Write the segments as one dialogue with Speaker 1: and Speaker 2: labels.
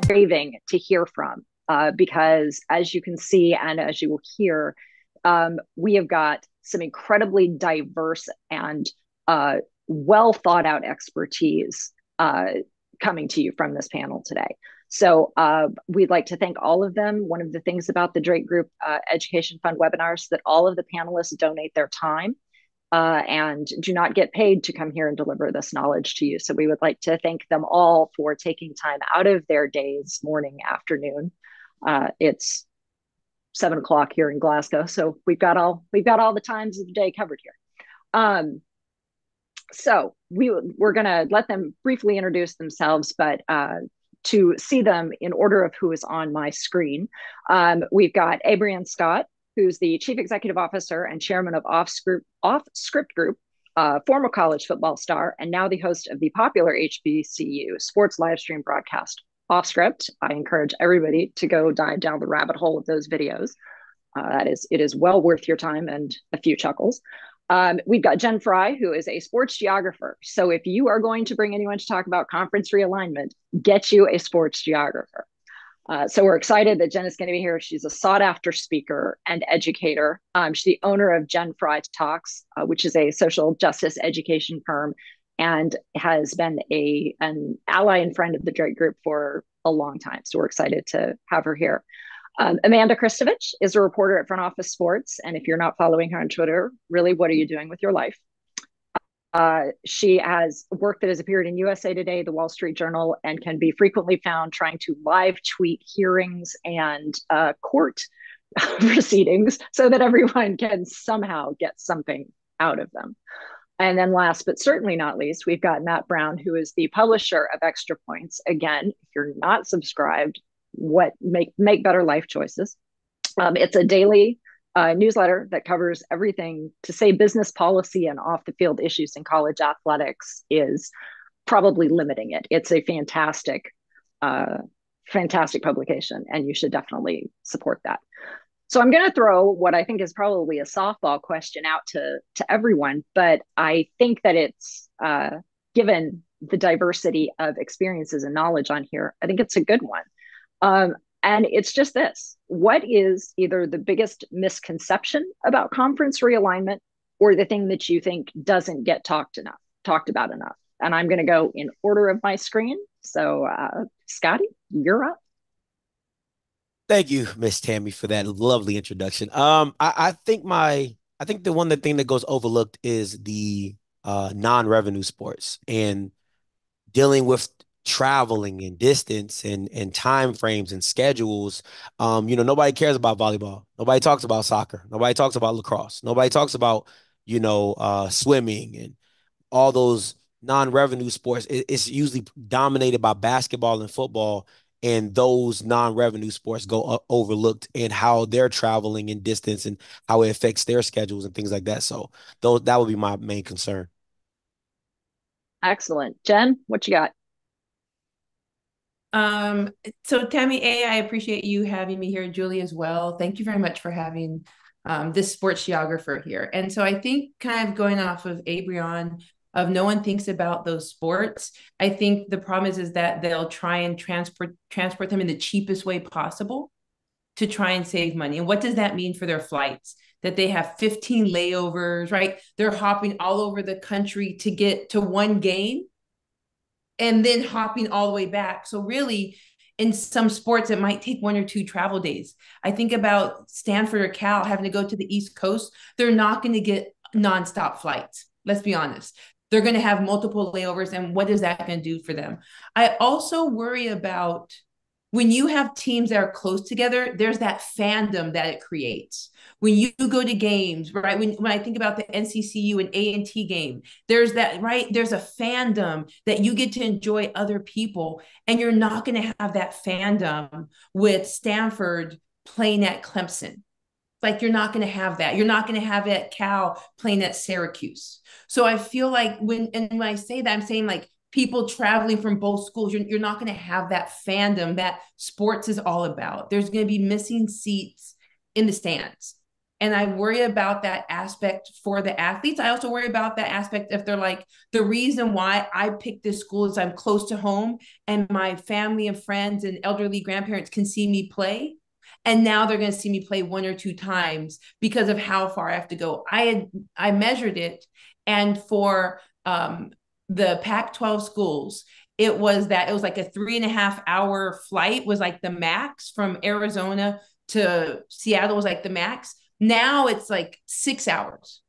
Speaker 1: craving to hear from because, as you can see and as you will hear, we have got some incredibly diverse and well thought out expertise coming to you from this panel today. So we'd like to thank all of them. One of the things about the Drake Group Education Fund webinars is that all of the panelists donate their time and do not get paid to come here and deliver this knowledge to you. So we would like to thank them all for taking time out of their days, morning, afternoon. It's 7 o'clock here in Glasgow, so we've got all the times of the day covered here. So we're going to let them briefly introduce themselves, but to see them in order of who is on my screen, we've got Abrian Scott, who's the Chief Executive Officer and Chairman of Off Script Group, former college football star, and now the host of the popular HBCU sports live stream broadcast Off Script. I encourage everybody to go dive down the rabbit hole of those videos. It is well worth your time and a few chuckles. We've got Jen Fry, who is a sports geographer. So if you are going to bring anyone to talk about conference realignment, get you a sports geographer. So we're excited that Jen is going to be here. She's a sought after speaker and educator. She's the owner of Jen Fry Talks, which is a social justice education firm, and has been an ally and friend of the Drake Group for a long time. So we're excited to have her here. Amanda Kristovich is a reporter at Front Office Sports. And if you're not following her on Twitter, really, what are you doing with your life? She has work that has appeared in USA Today, the Wall Street Journal, and can be frequently found trying to live tweet hearings and court proceedings so that everyone can somehow get something out of them. And then last, but certainly not least, we've got Matt Brown, who is the publisher of Extra Points. Again, if you're not subscribed, make better life choices. It's a daily newsletter that covers everything. To say business policy and off the field issues in college athletics is probably limiting it. It's a fantastic publication, and you should definitely support that. So I'm going to throw what I think is probably a softball question out to everyone, but I think that it's given the diversity of experiences and knowledge on here, I think it's a good one. And it's just this: what is either the biggest misconception about conference realignment, or the thing that you think doesn't get talked about enough? And I'm going to go in order of my screen. So Scotty, you're up.
Speaker 2: Thank you, Miss Tammy, for that lovely introduction. I think the thing that goes overlooked is the non-revenue sports and dealing with traveling and distance and time frames and schedules. Nobody cares about volleyball. Nobody talks about soccer. Nobody talks about lacrosse. Nobody talks about, swimming and all those non-revenue sports. It's usually dominated by basketball and football, and those non-revenue sports go overlooked in how they're traveling in distance and how it affects their schedules and things like that. So that would be my main concern.
Speaker 1: Excellent. Jen, what you got?
Speaker 3: So Tammy A, I appreciate you having me here, Julie as well. Thank you very much for having this sports geographer here. And so I think, kind of going off of Abrion, of no one thinks about those sports. I think the problem is that they'll try and transport them in the cheapest way possible to try and save money. And what does that mean for their flights? That they have 15 layovers, right? They're hopping all over the country to get to one game and then hopping all the way back. So really, in some sports, it might take 1 or 2 travel days. I think about Stanford or Cal having to go to the East Coast. They're not going to get nonstop flights. Let's be honest. They're going to have multiple layovers. And what is that going to do for them? I also worry about when you have teams that are close together, there's that fandom that it creates. When you go to games, right? When I think about the NCCU and A&T game, there's that, right? There's a fandom that you get to enjoy other people, and you're not going to have that fandom with Stanford playing at Clemson. Like, you're not going to have that. You're not going to have it at Cal playing at Syracuse. So I feel like when I say that, I'm saying like people traveling from both schools, you're not going to have that fandom that sports is all about. There's going to be missing seats in the stands. And I worry about that aspect for the athletes. I also worry about that aspect if they're like, the reason why I picked this school is I'm close to home and my family and friends and elderly grandparents can see me play. And now they're going to see me play 1 or 2 times because of how far I have to go. I measured it, and for the Pac-12 schools, it was like a 3.5 hour flight was like the max from Arizona to Seattle was like the max. Now it's like 6 hours.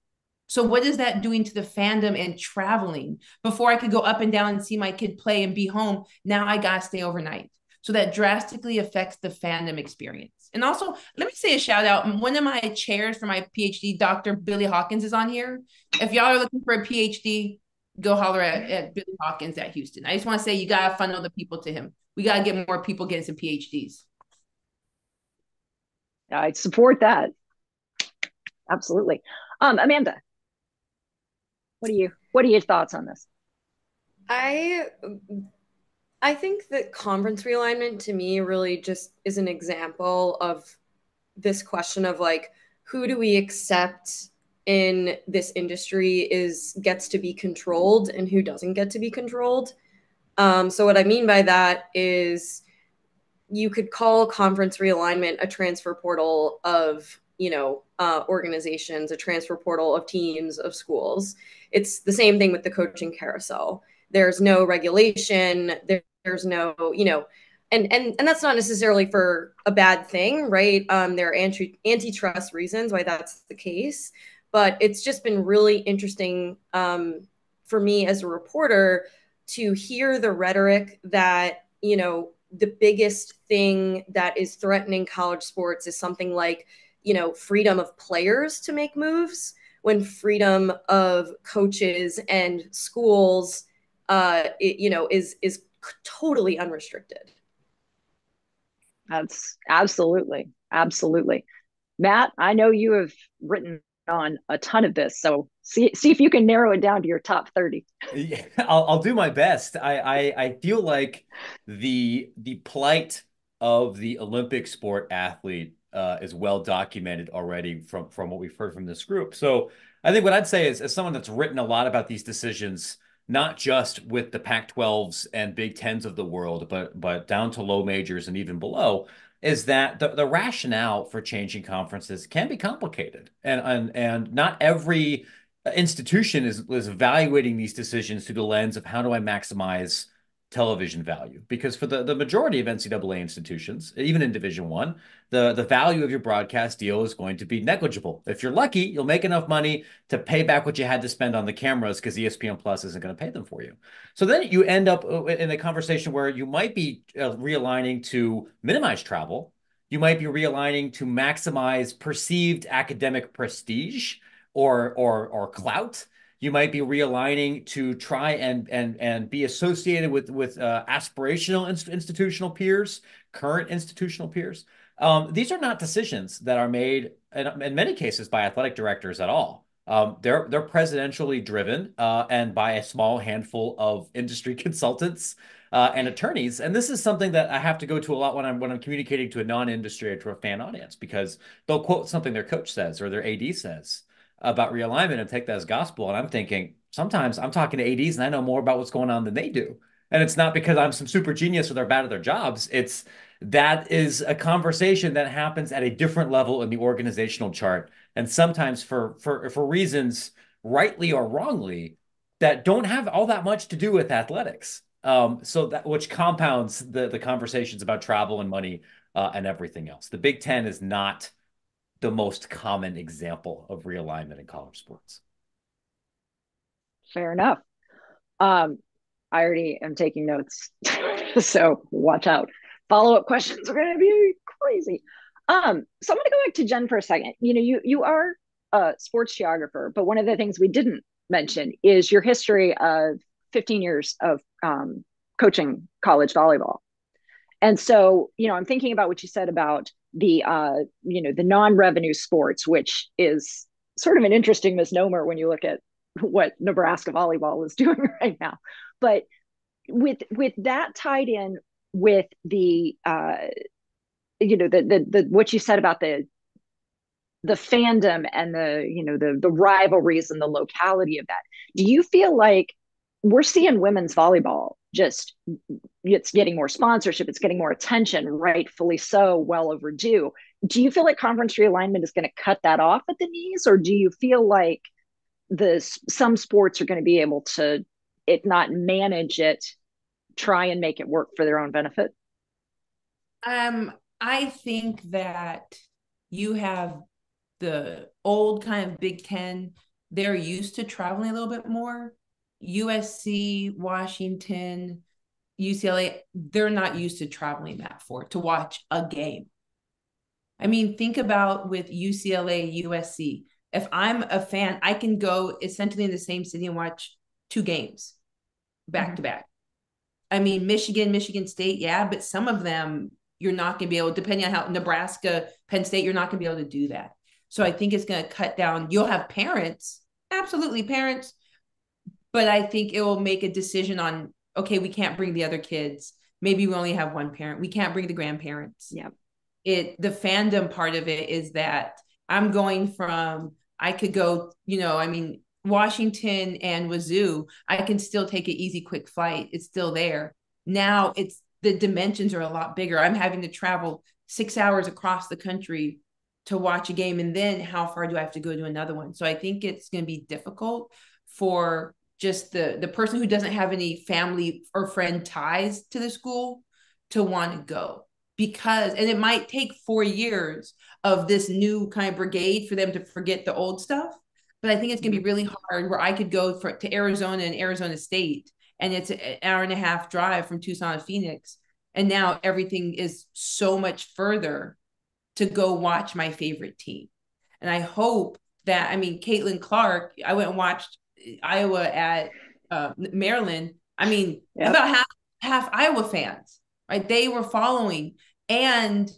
Speaker 3: So what is that doing to the fandom and traveling? Before I could go up and down and see my kid play and be home, now I gotta stay overnight. So that drastically affects the fandom experience. And also, let me say a shout out. One of my chairs for my PhD, Dr. Billy Hawkins, is on here. If y'all are looking for a PhD, go holler at Billy Hawkins at Houston. I just want to say you gotta funnel the people to him. We gotta get more people getting some PhDs.
Speaker 1: I support that. Absolutely. Amanda, what are your thoughts on this?
Speaker 4: I think that conference realignment to me really just is an example of this question of like, who do we accept in this industry gets to be controlled and who doesn't get to be controlled. So what I mean by that is you could call conference realignment a transfer portal of organizations, a transfer portal of teams, of schools. It's the same thing with the coaching carousel. There's no regulation. There's no, and that's not necessarily for a bad thing, right? There are antitrust reasons why that's the case, but it's just been really interesting for me as a reporter to hear the rhetoric that, the biggest thing that is threatening college sports is something like, freedom of players to make moves, when freedom of coaches and schools, is totally unrestricted.
Speaker 1: That's absolutely. Matt, I know you have written on a ton of this, so see if you can narrow it down to your top 30.
Speaker 5: Yeah, I'll do my best. I feel like the plight of the Olympic sport athlete is well documented already from what we've heard from this group. So I think what I'd say is, as someone that's written a lot about these decisions, not just with the Pac-12s and Big Tens of the world, but down to low majors and even below, is that the rationale for changing conferences can be complicated, and not every institution is evaluating these decisions through the lens of how do I maximize television value. Because for the majority of NCAA institutions, even in Division One, the value of your broadcast deal is going to be negligible. If you're lucky, you'll make enough money to pay back what you had to spend on the cameras because ESPN Plus isn't going to pay them for you. So then you end up in a conversation where you might be realigning to minimize travel. You might be realigning to maximize perceived academic prestige or clout. You might be realigning to try and be associated with aspirational institutional peers, current institutional peers. These are not decisions that are made in many cases by athletic directors at all. They're presidentially driven and by a small handful of industry consultants and attorneys. And this is something that I have to go to a lot when I'm communicating to a non-industry or to a fan audience, because they'll quote something their coach says or their AD says about realignment and take that as gospel. And I'm thinking, sometimes I'm talking to ADs and I know more about what's going on than they do. And it's not because I'm some super genius or they're bad at their jobs. It's that is a conversation that happens at a different level in the organizational chart. And sometimes for reasons, rightly or wrongly, that don't have all that much to do with athletics. So that which compounds the conversations about travel and money and everything else. The Big Ten is not the most common example of realignment in college sports.
Speaker 1: Fair enough. I already am taking notes, so watch out. Follow-up questions are going to be crazy. So I'm going to go back to Jen for a second. You are a sports geographer, but one of the things we didn't mention is your history of 15 years of coaching college volleyball. And so, I'm thinking about what you said about the non-revenue sports, which is sort of an interesting misnomer when you look at what Nebraska volleyball is doing right now. But with that tied in with the what you said about the the fandom and the rivalries and the locality of that. Do you feel like we're seeing women's volleyball just, it's getting more sponsorship, it's getting more attention, rightfully so, well overdue? Do you feel like conference realignment is going to cut that off at the knees, or do you feel like some sports are going to be able to, if not manage it, try and make it work for their own benefit?
Speaker 3: I think that you have the old kind of Big Ten. They're used to traveling a little bit more. USC, Washington, UCLA, they're not used to traveling that far to watch a game. I mean, think about with UCLA, USC. If I'm a fan, I can go essentially in the same city and watch 2 games back to back. I mean, Michigan State, yeah, but some of them you're not going to be able, depending on how Nebraska, Penn State, you're not going to be able to do that. So I think it's going to cut down. You'll have parents, absolutely parents, but I think it will make a decision on, okay, we can't bring the other kids. Maybe we only have one parent. We can't bring the grandparents.
Speaker 1: Yeah.
Speaker 3: The fandom part of it is that I'm going from, I could go, I mean, Washington and Wazoo, I can still take an easy, quick flight. It's still there. Now the dimensions are a lot bigger. I'm having to travel 6 hours across the country to watch a game. And then how far do I have to go to another one? So I think it's going to be difficult for just the person who doesn't have any family or friend ties to the school to want to go. And it might take 4 years of this new kind of brigade for them to forget the old stuff. But I think it's going to be really hard where I could go to Arizona and Arizona State, and it's an hour and a half drive from Tucson to Phoenix. And now everything is so much further to go watch my favorite team. And I hope that, I mean, Caitlin Clark, I went and watched Iowa at Maryland. I mean, about half Iowa fans, right? They were following. And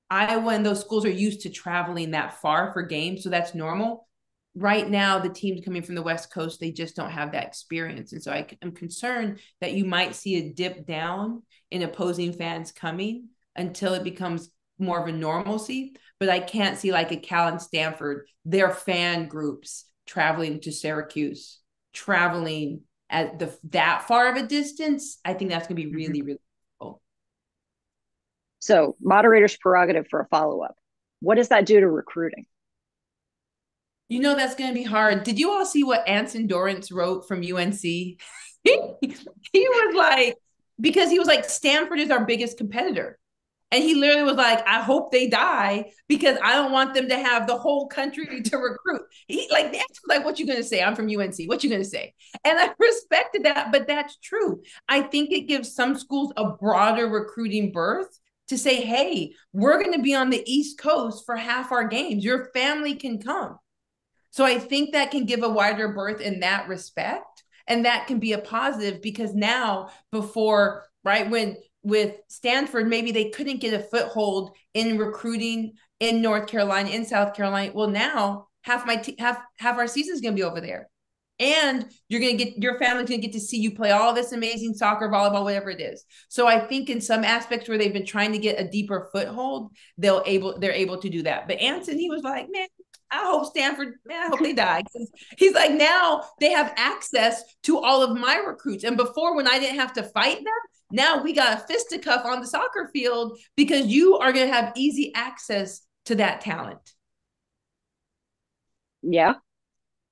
Speaker 3: Iowa and those schools are used to traveling that far for games, so that's normal. Right now, the teams coming from the West Coast, they just don't have that experience. And so I'm concerned that you might see a dip down in opposing fans coming until it becomes more of a normalcy. But I can't see like a Cal and Stanford, their fan groups traveling to Syracuse, traveling at that far of a distance. I think that's going to be really, really cool.
Speaker 1: So moderator's prerogative for a follow-up. What does that do to recruiting?
Speaker 3: That's going to be hard. Did you all see what Anson Dorrance wrote from UNC? he was like, because he was like, Stanford is our biggest competitor. And he literally was like, I hope they die because I don't want them to have the whole country to recruit. That's like, what you going to say? I'm from UNC. What you going to say? And I respected that, but that's true. I think it gives some schools a broader recruiting berth to say, hey, we're going to be on the East Coast for half our games. Your family can come. So I think that can give a wider berth in that respect. And that can be a positive because now before, right, when with Stanford, maybe they couldn't get a foothold in recruiting in North Carolina, in South Carolina. Well, now half our season is going to be over there. And you're going to get, your family's going to get to see you play all this amazing soccer, volleyball, whatever it is. So I think in some aspects where they've been trying to get a deeper foothold, they're able to do that. But Anson, he was like, man, I hope Stanford, man, I hope they die. He's like, now they have access to all of my recruits. And before, when I didn't have to fight them, now we got a fisticuff on the soccer field because you are going to have easy access to that talent.
Speaker 1: Yeah,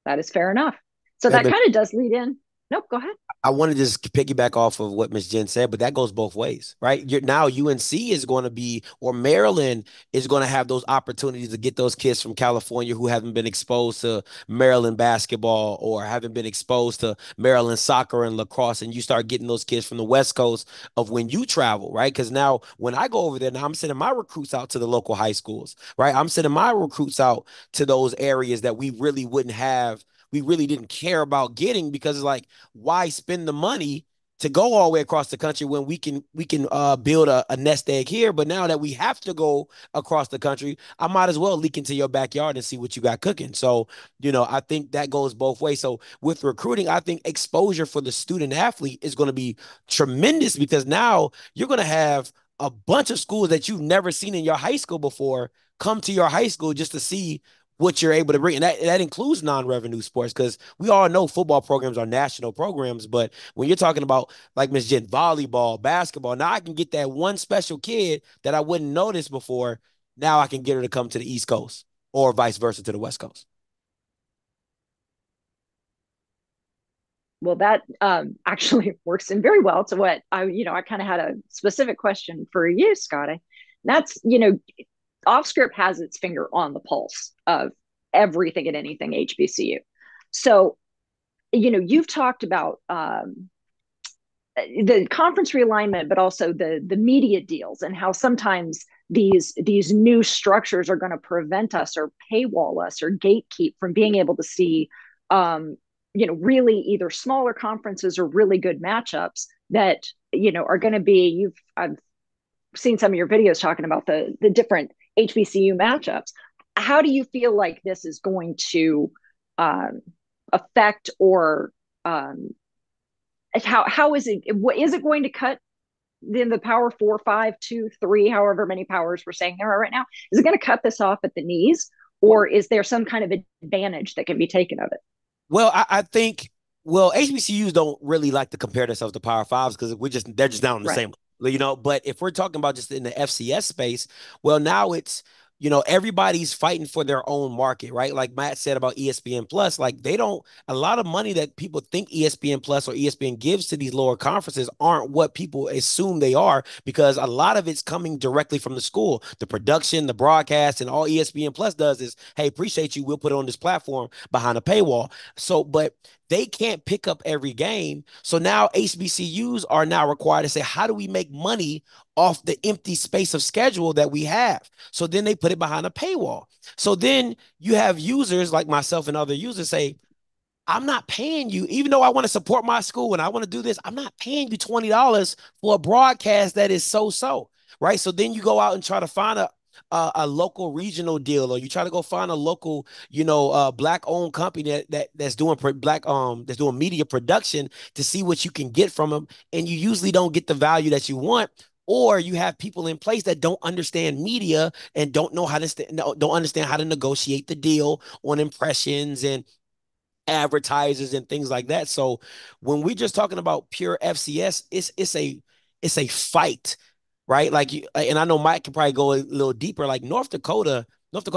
Speaker 1: that is fair enough. So that kind of does lead in. Nope, go ahead.
Speaker 2: I want to just piggyback off of what Ms. Jen said, but that goes both ways, right? Now UNC is going to be, or Maryland is going to have those opportunities to get those kids from California who haven't been exposed to Maryland basketball or haven't been exposed to Maryland soccer and lacrosse, and you start getting those kids from the West Coast of when you travel, right? Because now when I go over there, now I'm sending my recruits out to the local high schools, right? I'm sending my recruits out to those areas that we really didn't care about getting because it's like, why spend the money to go all the way across the country when we can build a nest egg here? But now that we have to go across the country, I might as well leak into your backyard and see what you got cooking. So, I think that goes both ways. So with recruiting, I think exposure for the student athlete is going to be tremendous because now you're going to have a bunch of schools that you've never seen in your high school before come to your high school just to see what you're able to bring. And that includes non-revenue sports, because we all know football programs are national programs. But when you're talking about, like Miss Jen, volleyball, basketball, now I can get that one special kid that I wouldn't notice before. Now I can get her to come to the East Coast or vice versa to the West Coast.
Speaker 1: Well, that actually works in very well to what I kind of had a specific question for you, Scotty. That's, off script has its finger on the pulse of everything and anything HBCU. So, you've talked about the conference realignment, but also the media deals, and how sometimes these new structures are going to prevent us or paywall us or gatekeep from being able to see really either smaller conferences or really good matchups that are going to be. I've seen some of your videos talking about the different HBCU matchups. How do you feel like this is going to affect, or how is it going to cut in the power 4, 5, 2, 3, however many powers we're saying there are right now? Is it going to cut this off at the knees, or is there some kind of advantage that can be taken of it?
Speaker 2: Well, I think, HBCUs don't really like to compare themselves to Power Fives because they're just not on the
Speaker 1: Right.
Speaker 2: same, But if we're talking about just in the FCS space, well, now it's, everybody's fighting for their own market, right? Like Matt said about ESPN Plus, like a lot of money that people think ESPN Plus or ESPN gives to these lower conferences aren't what people assume they are, because a lot of it's coming directly from the school. The production, the broadcast, and all ESPN Plus does is, hey, appreciate you. We'll put it on this platform behind a paywall. So, but they can't pick up every game. So now HBCUs are now required to say, how do we make money off the empty space of schedule that we have? So then they put it behind a paywall. So then you have users like myself and other users say, I'm not paying you, even though I want to support my school and I want to do this, I'm not paying you $20 for a broadcast that is so-so, right? So then you go out and try to find a local regional deal, or you try to go find a local, black owned company that's doing that's doing media production to see what you can get from them. And you usually don't get the value that you want, or you have people in place that don't understand media and don't understand how to negotiate the deal on impressions and advertisers and things like that. So when we're just talking about pure FCS, it's a fight, right? Like and I know Mike can probably go a little deeper. Like North Dakota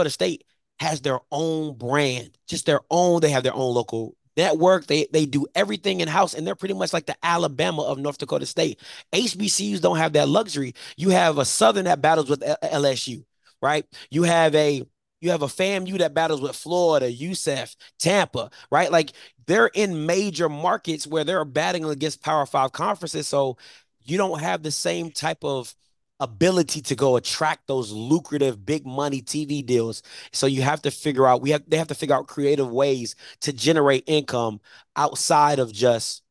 Speaker 2: State has their own brand, just their own. They have their own local network. They do everything in house, and they're pretty much like the Alabama of North Dakota State. HBCUs don't have that luxury. You have a Southern that battles with LSU, right? You have a FAMU that battles with Florida, USF, Tampa, right? Like they're in major markets where they're battling against Power Five conferences. So you don't have the same type of ability to go attract those lucrative big money TV deals. So you have to figure out, they have to figure out creative ways to generate income outside of just,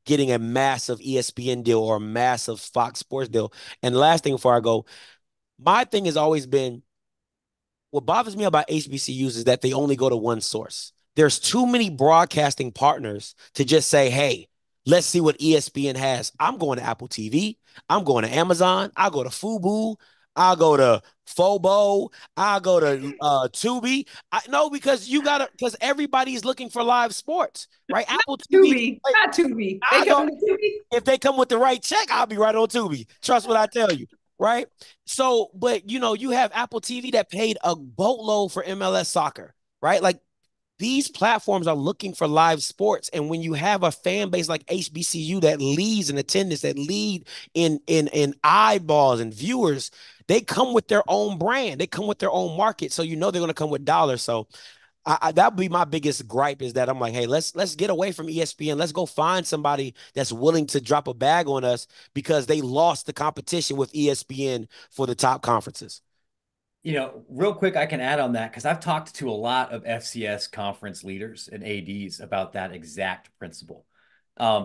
Speaker 2: getting a massive ESPN deal or a massive Fox Sports deal. And the last thing before I go, my thing has always been, what bothers me about HBCUs is that they only go to one source. There's too many broadcasting partners to just say, hey, let's see what ESPN has. I'm going to Apple TV. I'm going to Amazon. I'll go to Fubo. I'll go to Fobo. I'll go to Tubi. No, because everybody's looking for live sports, right? Apple TV.
Speaker 3: Tubi, not Tubi.
Speaker 2: They come to Tubi. If they come with the right check, I'll be right on Tubi. Trust what I tell you. Right. So, but you have Apple TV that paid a boatload for MLS soccer, right? Like these platforms are looking for live sports. And when you have a fan base like HBCU that leads in attendance, that lead in eyeballs and viewers, they come with their own brand. They come with their own market. So they're going to come with dollars. So that would be my biggest gripe, is that I'm like, hey, let's get away from ESPN. Let's go find somebody that's willing to drop a bag on us because they lost the competition with ESPN for the top conferences.
Speaker 5: Real quick, I can add on that because I've talked to a lot of FCS conference leaders and ADs about that exact principle.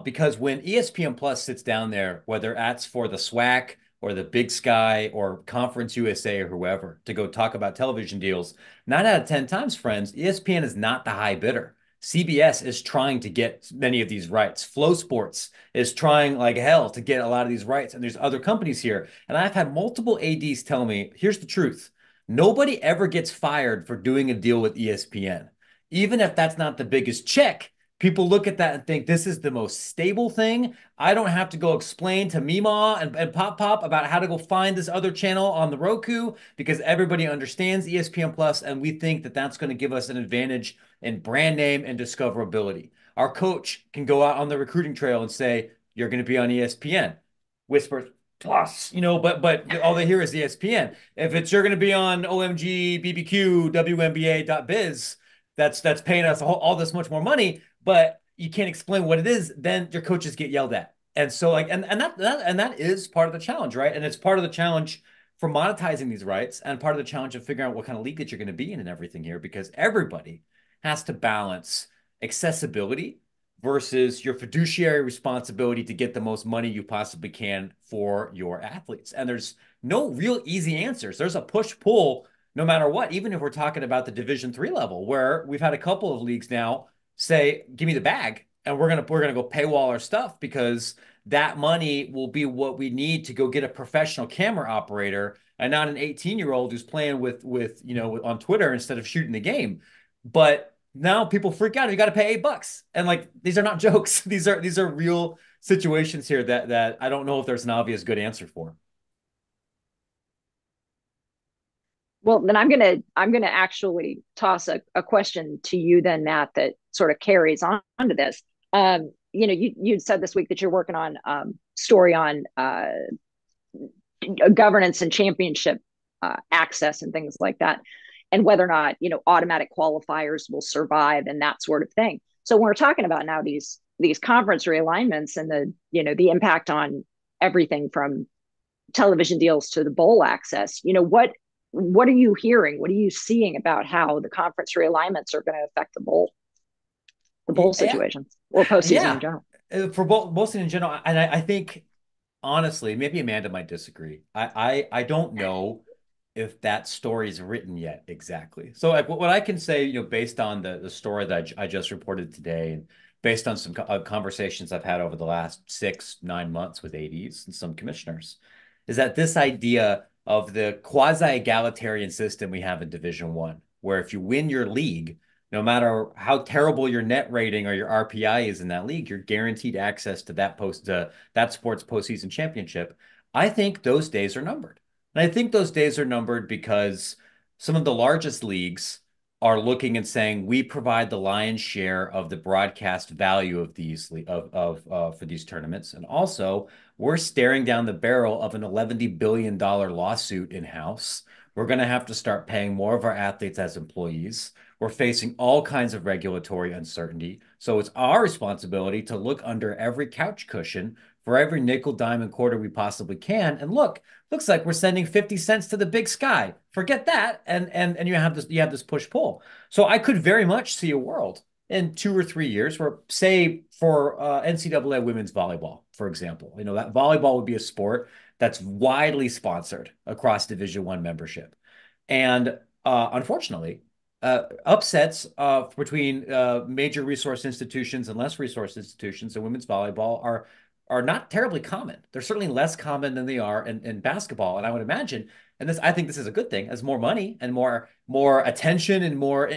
Speaker 5: Because when ESPN Plus sits down there, whether that's for the SWAC or the Big Sky or Conference USA or whoever, to go talk about television deals, 9 out of 10 times, friends, ESPN is not the high bidder. CBS is trying to get many of these rights. Flow Sports is trying like hell to get a lot of these rights. And there's other companies here. And I've had multiple ADs tell me, here's the truth. Nobody ever gets fired for doing a deal with ESPN. Even if that's not the biggest check, people look at that and think this is the most stable thing. I don't have to go explain to Mima and Pop Pop about how to go find this other channel on the Roku because everybody understands ESPN Plus, and we think that that's going to give us an advantage in brand name and discoverability. Our coach can go out on the recruiting trail and say, "You're going to be on ESPN." Whispers Plus, but all they hear is ESPN. If it's you're going to be on OMG, BBQ, WNBA.biz, that's paying us all this much more money, but you can't explain what it is, then your coaches get yelled at. And so like and that is part of the challenge, right? And it's part of the challenge for monetizing these rights and part of the challenge of figuring out what kind of league that you're going to be in and everything here, because everybody has to balance accessibility versus your fiduciary responsibility to get the most money you possibly can for your athletes. And there's no real easy answers. There's a push-pull no matter what, even if we're talking about the Division III level, where we've had a couple of leagues now say, give me the bag, and we're gonna go paywall our stuff because that money will be what we need to go get a professional camera operator and not an 18-year-old who's playing with on Twitter instead of shooting the game. But now people freak out. You got to pay $8, and like these are not jokes. These are real situations here that I don't know if there's an obvious good answer for.
Speaker 1: Well, then I'm gonna actually toss a question to you then, Matt, that sort of carries on to this. You said this week that you're working on story on governance and championship access and things like that, and whether or not automatic qualifiers will survive and that sort of thing. So when we're talking about now these conference realignments and the impact on everything from television deals to the bowl access, what are you hearing? What are you seeing about how the conference realignments are going to affect the bowl situation or postseason in general?
Speaker 5: For both in general, and I think honestly, maybe Amanda might disagree. I don't know if that story is written yet exactly. So like, what I can say, based on the story that I just reported today, and based on some conversations I've had over the last 6-9 months with ADs and some commissioners, is that this idea of the quasi-egalitarian system we have in Division I, where if you win your league, no matter how terrible your net rating or your RPI is in that league, you're guaranteed access to that sports postseason championship. I think those days are numbered. And I think those days are numbered because some of the largest leagues are looking and saying we provide the lion's share of the broadcast value of these for these tournaments, and also we're staring down the barrel of an $11 billion lawsuit in house. We're going to have to start paying more of our athletes as employees. We're facing all kinds of regulatory uncertainty. So it's our responsibility to look under every couch cushion for every nickel, dime, and quarter we possibly can. And looks like we're sending 50 cents to the big sky. Forget that. And you have this push-pull. So I could very much see a world in 2 or 3 years where, say, for NCAA women's volleyball, for example, that volleyball would be a sport that's widely sponsored across Division I membership. And unfortunately, upsets between major resource institutions and less resource institutions in women's volleyball are not terribly common. They're certainly less common than they are in basketball. And I would imagine, and I think this is a good thing, as more money and more attention and more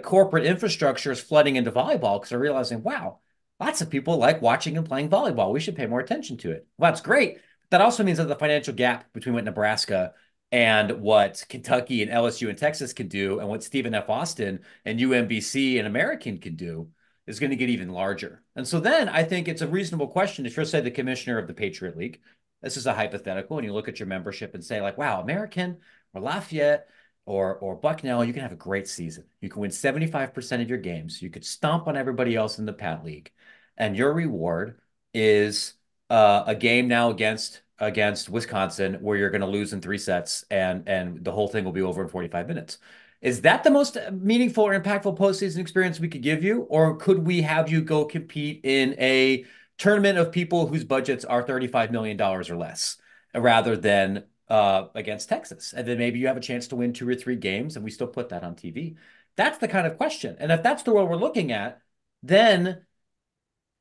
Speaker 5: corporate infrastructure is flooding into volleyball because they're realizing, wow, lots of people like watching and playing volleyball. We should pay more attention to it. Well, that's great. That also means that the financial gap between what Nebraska and what Kentucky and LSU and Texas can do, and what Stephen F. Austin and UMBC and American can do, is going to get even larger. And so then I think it's a reasonable question if you're, say, the commissioner of the Patriot League. This is a hypothetical, and you look at your membership and say, like, wow, American or Lafayette or Bucknell, you can have a great season. You can win 75% of your games. You could stomp on everybody else in the Pat League. And your reward is a game now against Wisconsin where you're going to lose in 3 sets and the whole thing will be over in 45 minutes. Is that the most meaningful or impactful postseason experience we could give you? Or could we have you go compete in a tournament of people whose budgets are $35 million or less rather than against Texas? And then maybe you have a chance to win 2 or 3 games and we still put that on TV. That's the kind of question. And if that's the world we're looking at, then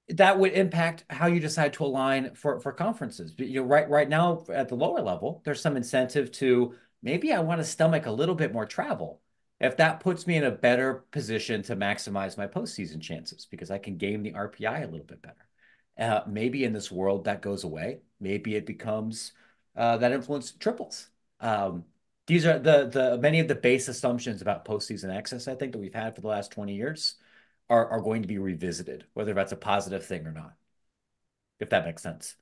Speaker 5: that would impact how you decide to align for conferences. Right now at the lower level, there's some incentive to maybe I want to stomach a little bit more travel. If that puts me in a better position to maximize my postseason chances because I can game the RPI a little bit better. Maybe in this world that goes away. Maybe it becomes that influence triples. These are the many of the base assumptions about postseason access, I think, that we've had for the last 20 years are going to be revisited, whether that's a positive thing or not, if that makes sense.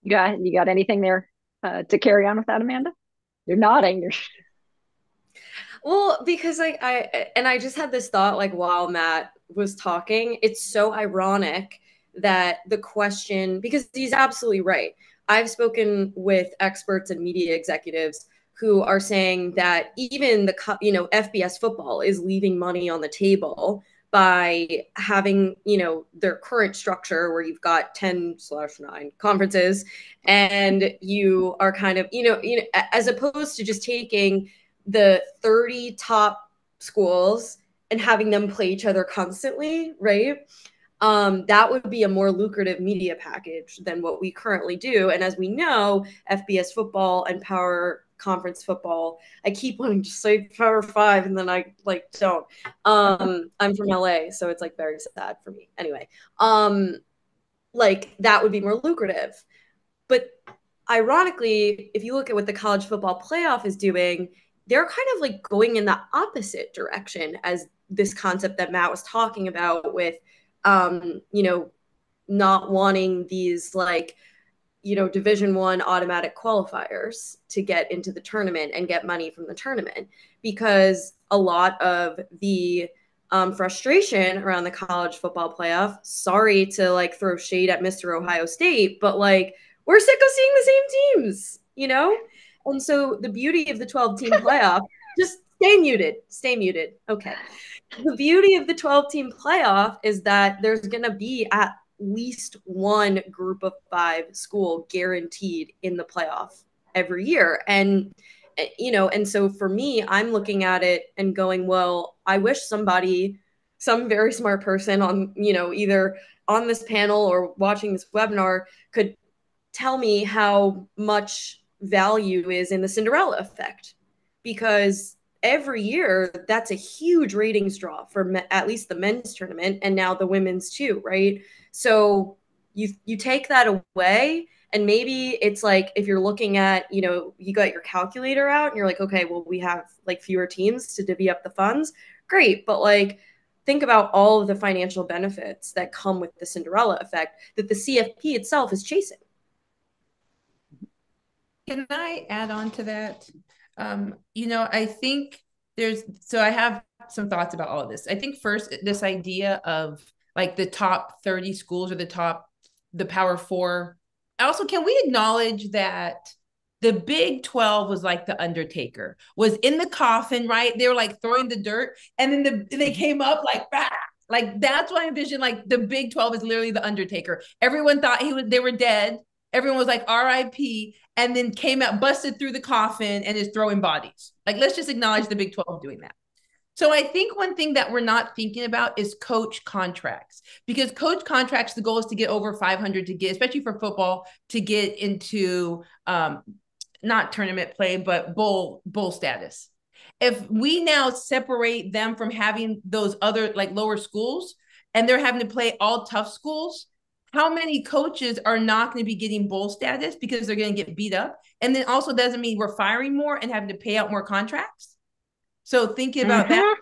Speaker 1: You got anything there to carry on with that, Amanda? You're nodding.
Speaker 4: Well, because I just had this thought like while Matt was talking, it's so ironic that the question, because he's absolutely right. I've spoken with experts and media executives who are saying that even FBS football is leaving money on the table by having, their current structure where you've got 10/9 conferences and you are kind of, as opposed to just taking the 30 top schools and having them play each other constantly, right? That would be a more lucrative media package than what we currently do. And as we know, FBS football and power conference football, I keep wanting to say Power Five, and then I don't. I'm from LA, so it's like very sad for me. Anyway, that would be more lucrative. But ironically, if you look at what the college football playoff is doing, they're kind of like going in the opposite direction as this concept that Matt was talking about with, not wanting these Division I automatic qualifiers to get into the tournament and get money from the tournament, because a lot of the frustration around the college football playoff, sorry to throw shade at Mr. Ohio State, but we're sick of seeing the same teams, And so the beauty of the 12-team playoff, just stay muted. Okay. The beauty of the 12-team playoff is that there's going to be at least one group of 5 school guaranteed in the playoff every year. And so for me, I'm looking at it and going, well, I wish some very smart person on, either on this panel or watching this webinar could tell me how much value is in the Cinderella effect, because every year that's a huge ratings draw for at least the men's tournament and now the women's too, right? So you take that away, and maybe it's like if you're looking at, you got your calculator out and you're like, okay, well, we have fewer teams to divvy up the funds, great, but think about all of the financial benefits that come with the Cinderella effect that the CFP itself is chasing.
Speaker 3: Can I add on to that? I think I have some thoughts about all of this. I think first, this idea of the top 30 schools or the Power 4. Also, can we acknowledge that the Big 12 was like the Undertaker, was in the coffin, right? They were throwing the dirt, and then they came up bah! That's why I envision the Big 12 is literally the Undertaker. Everyone thought they were dead. Everyone was RIP, and then came out, busted through the coffin, and is throwing bodies. Let's just acknowledge the Big 12 doing that. So I think one thing that we're not thinking about is coach contracts, because coach contracts, the goal is to get over 500 to get, especially for football, to get into not tournament play, but bowl status. If we now separate them from having those other lower schools, and they're having to play all tough schools, how many coaches are not going to be getting bowl status because they're going to get beat up? And then also doesn't mean we're firing more and having to pay out more contracts. So thinking about that,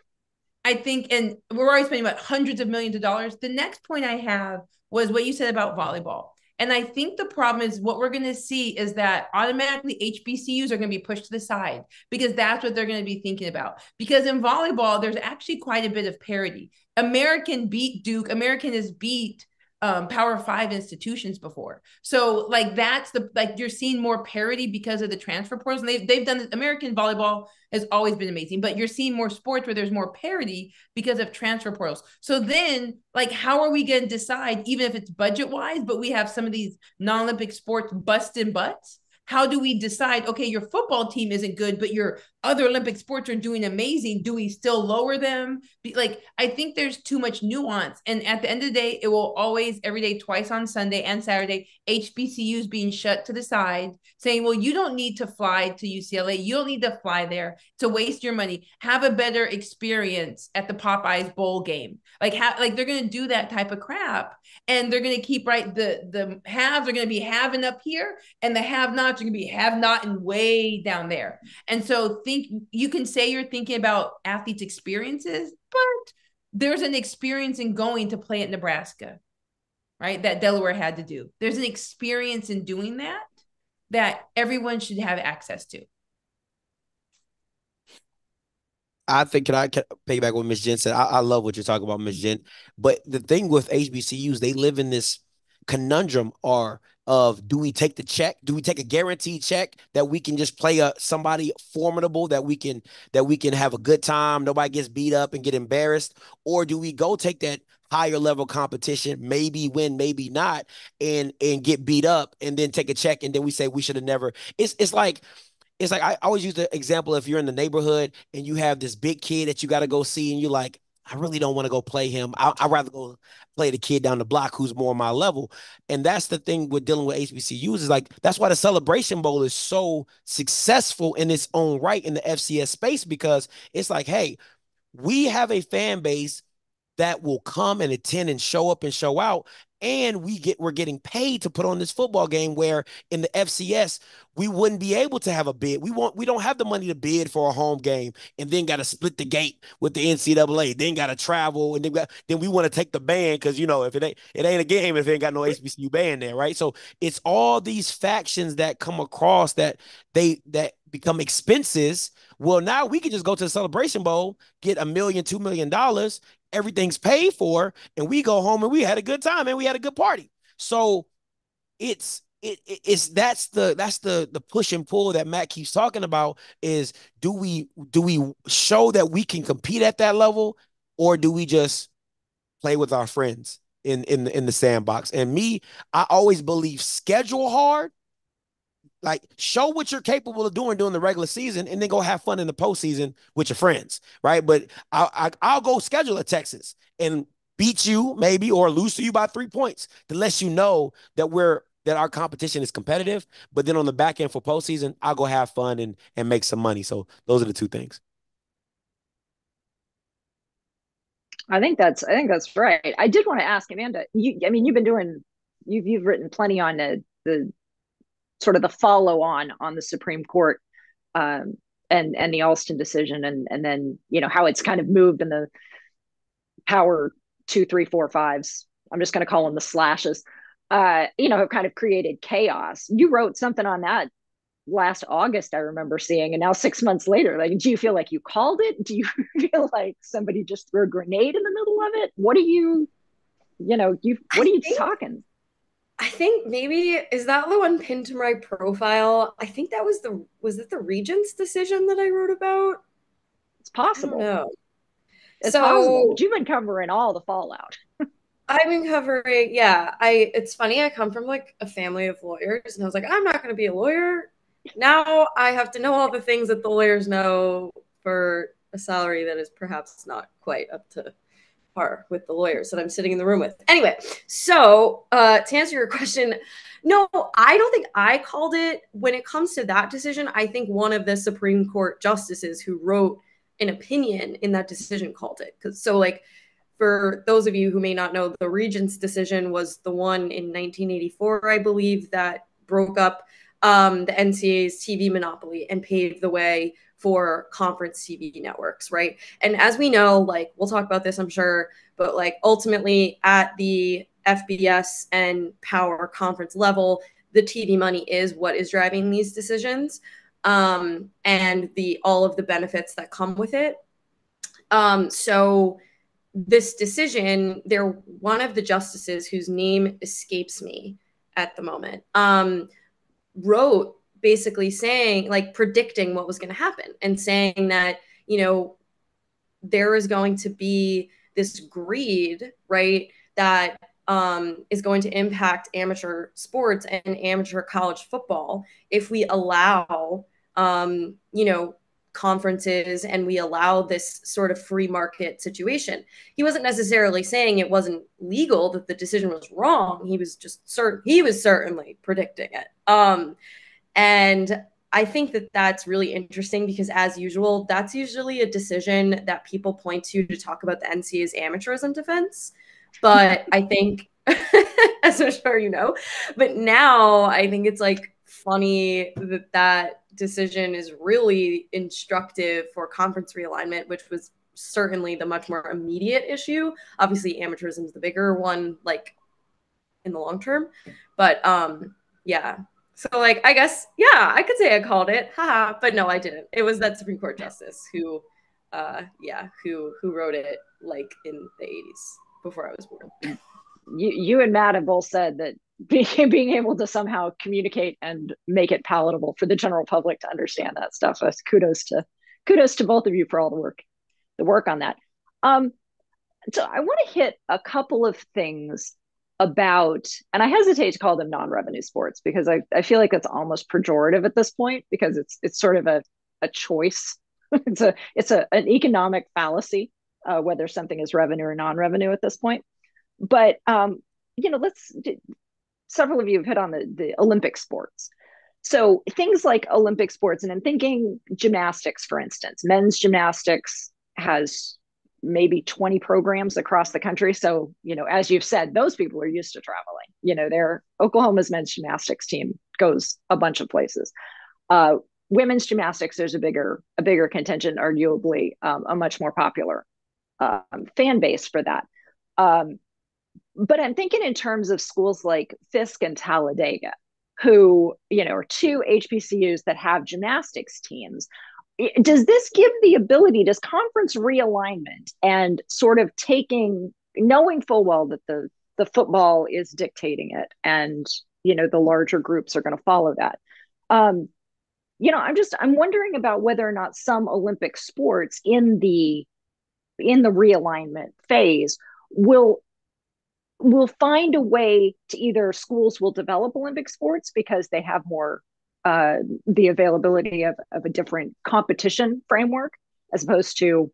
Speaker 3: I think, and we're already spending about hundreds of millions of dollars. The next point I have was what you said about volleyball. And I think the problem is what we're going to see is that automatically HBCUs are going to be pushed to the side, because that's what they're going to be thinking about. Because in volleyball, there's actually quite a bit of parity. American beat Duke. American has beat Power 5 institutions before. So that's you're seeing more parity because of the transfer portals. And they've done, American volleyball has always been amazing, but you're seeing more sports where there's more parity because of transfer portals. So then how are we going to decide, even if it's budget wise, but we have some of these non-Olympic sports busting butts? How do we decide, okay, your football team isn't good, but your other Olympic sports are doing amazing. Do we still lower them? Like, I think there's too much nuance. And at the end of the day, it will always, every day, twice on Sunday and Saturday, HBCUs being shut to the side, saying, well, you don't need to fly to UCLA. You don't need to fly there to waste your money. Have a better experience at the Popeyes bowl game. Like they're going to do that type of crap. And they're going to keep the haves are going to be having up here, and the have-nots are going to be have-not and way down there. And so you can say you're thinking about athletes' experiences, but there's an experience in going to play at Nebraska, right? That Delaware had to do. There's an experience in doing that everyone should have access to.
Speaker 2: I think, can I piggyback what Ms. Jen said? I love what you're talking about, Ms. Jen. But the thing with HBCUs, they live in this conundrum of, do we take the check? Do we take a guaranteed check that we can just play somebody formidable, that we can have a good time, nobody gets beat up and get embarrassed? Or do we go take that higher level competition, maybe win, maybe not, and get beat up, and then take a check, and then we say we should have never. It's like I always use the example, if you're in the neighborhood and you have this big kid that you got to go see, and you're like, I really don't want to go play him. I'd rather go play the kid down the block who's more on my level. And that's the thing with dealing with HBCUs, is like, that's why the Celebration Bowl is so successful in its own right in the FCS space, because it's like, hey, we have a fan base that will come and attend and show up and show out. And we're getting paid to put on this football game, where in the FCS, we wouldn't be able to have a bid. We don't have the money to bid for a home game, and then got to split the gate with the NCAA, then got to travel, and then we want to take the band, because if it ain't a game if it ain't got no HBCU band there, right? So it's all these factions that come across that become expenses. Well, now we can just go to the Celebration Bowl, get $1 million, $2 million, everything's paid for, and we go home and we had a good time and we had a good party. So it's that's the push and pull that Matt keeps talking about, is do we show that we can compete at that level, or do we just play with our friends in the sandbox? And I always believe schedule hard. Like, show what you're capable of doing during the regular season, and then go have fun in the postseason with your friends, right? But I'll go schedule at Texas and beat you maybe, or lose to you by 3 points, to let you know that our competition is competitive. But then on the back end for postseason, I'll go have fun and make some money. So those are the two things.
Speaker 1: I think that's right. I did want to ask Amanda. You've written plenty on the sort of the follow on the Supreme Court, and the Alston decision, and then how it's kind of moved in the power 2, 3, 4, 5s. I'm just going to call them the slashes. Have kind of created chaos. You wrote something on that last August, I remember seeing, and now 6 months later, like, do you feel like you called it? Do you feel like somebody just threw a grenade in the middle of it? What are you talking?
Speaker 4: I think maybe, is that the one pinned to my profile? I think that was it the Regents decision that I wrote about?
Speaker 1: It's possible.
Speaker 4: No,
Speaker 1: it's possible. But you've been covering all the fallout.
Speaker 4: I've been covering, yeah. It's funny, I come from like a family of lawyers, and I was like, I'm not going to be a lawyer. Now I have to know all the things that the lawyers know for a salary that is perhaps not quite up to par with the lawyers that I'm sitting in the room with. Anyway, so to answer your question, no, I don't think I called it. When it comes to that decision, I think one of the Supreme Court justices who wrote an opinion in that decision called it. For those of you who may not know, the Regents decision was the one in 1984, I believe, that broke up the NCAA's TV monopoly and paved the way for conference TV networks, right? And as we know, like, we'll talk about this, I'm sure, but like, ultimately at the FBS and Power conference level, the TV money is what is driving these decisions, and all of the benefits that come with it. So this decision, one of the justices, whose name escapes me at the moment, wrote basically saying, like, predicting what was going to happen, and saying that, there is going to be this greed, right, that is going to impact amateur sports and amateur college football if we allow, conferences and we allow this sort of free market situation. He wasn't necessarily saying it wasn't legal, that the decision was wrong. He was just he was certainly predicting it. And I think that that's really interesting because, as usual, that's usually a decision that people point to talk about the NCAA's amateurism defense. But I think, as I'm sure you know, but now I think it's like funny that that decision is really instructive for conference realignment, which was certainly the much more immediate issue. Obviously, amateurism is the bigger one, like in the long term. But yeah. So like, I guess, yeah, I could say I called it, haha, but no, I didn't. It was that Supreme Court justice who wrote it like in the 80s before I was born.
Speaker 1: You and Matt have both said that being able to somehow communicate and make it palatable for the general public to understand that stuff. Kudos to both of you for all the work on that. So I want to hit a couple of things about, and I hesitate to call them non-revenue sports because I feel like it's almost pejorative at this point because it's sort of a choice. it's an economic fallacy whether something is revenue or non-revenue at this point. But several of you have hit on the Olympic sports. So things like Olympic sports, and I'm thinking gymnastics, for instance. Men's gymnastics has maybe 20 programs across the country. So, as you've said, those people are used to traveling. Oklahoma's men's gymnastics team goes a bunch of places. Women's gymnastics, there's a bigger contingent, arguably a much more popular fan base for that. But I'm thinking in terms of schools like Fisk and Talladega, who, are two HBCUs that have gymnastics teams. Does this give the ability, does conference realignment and sort of knowing full well that the football is dictating it and, the larger groups are going to follow that. I'm wondering about whether or not some Olympic sports in the realignment phase will find a way to either schools will develop Olympic sports because they have more the availability of a different competition framework as opposed to,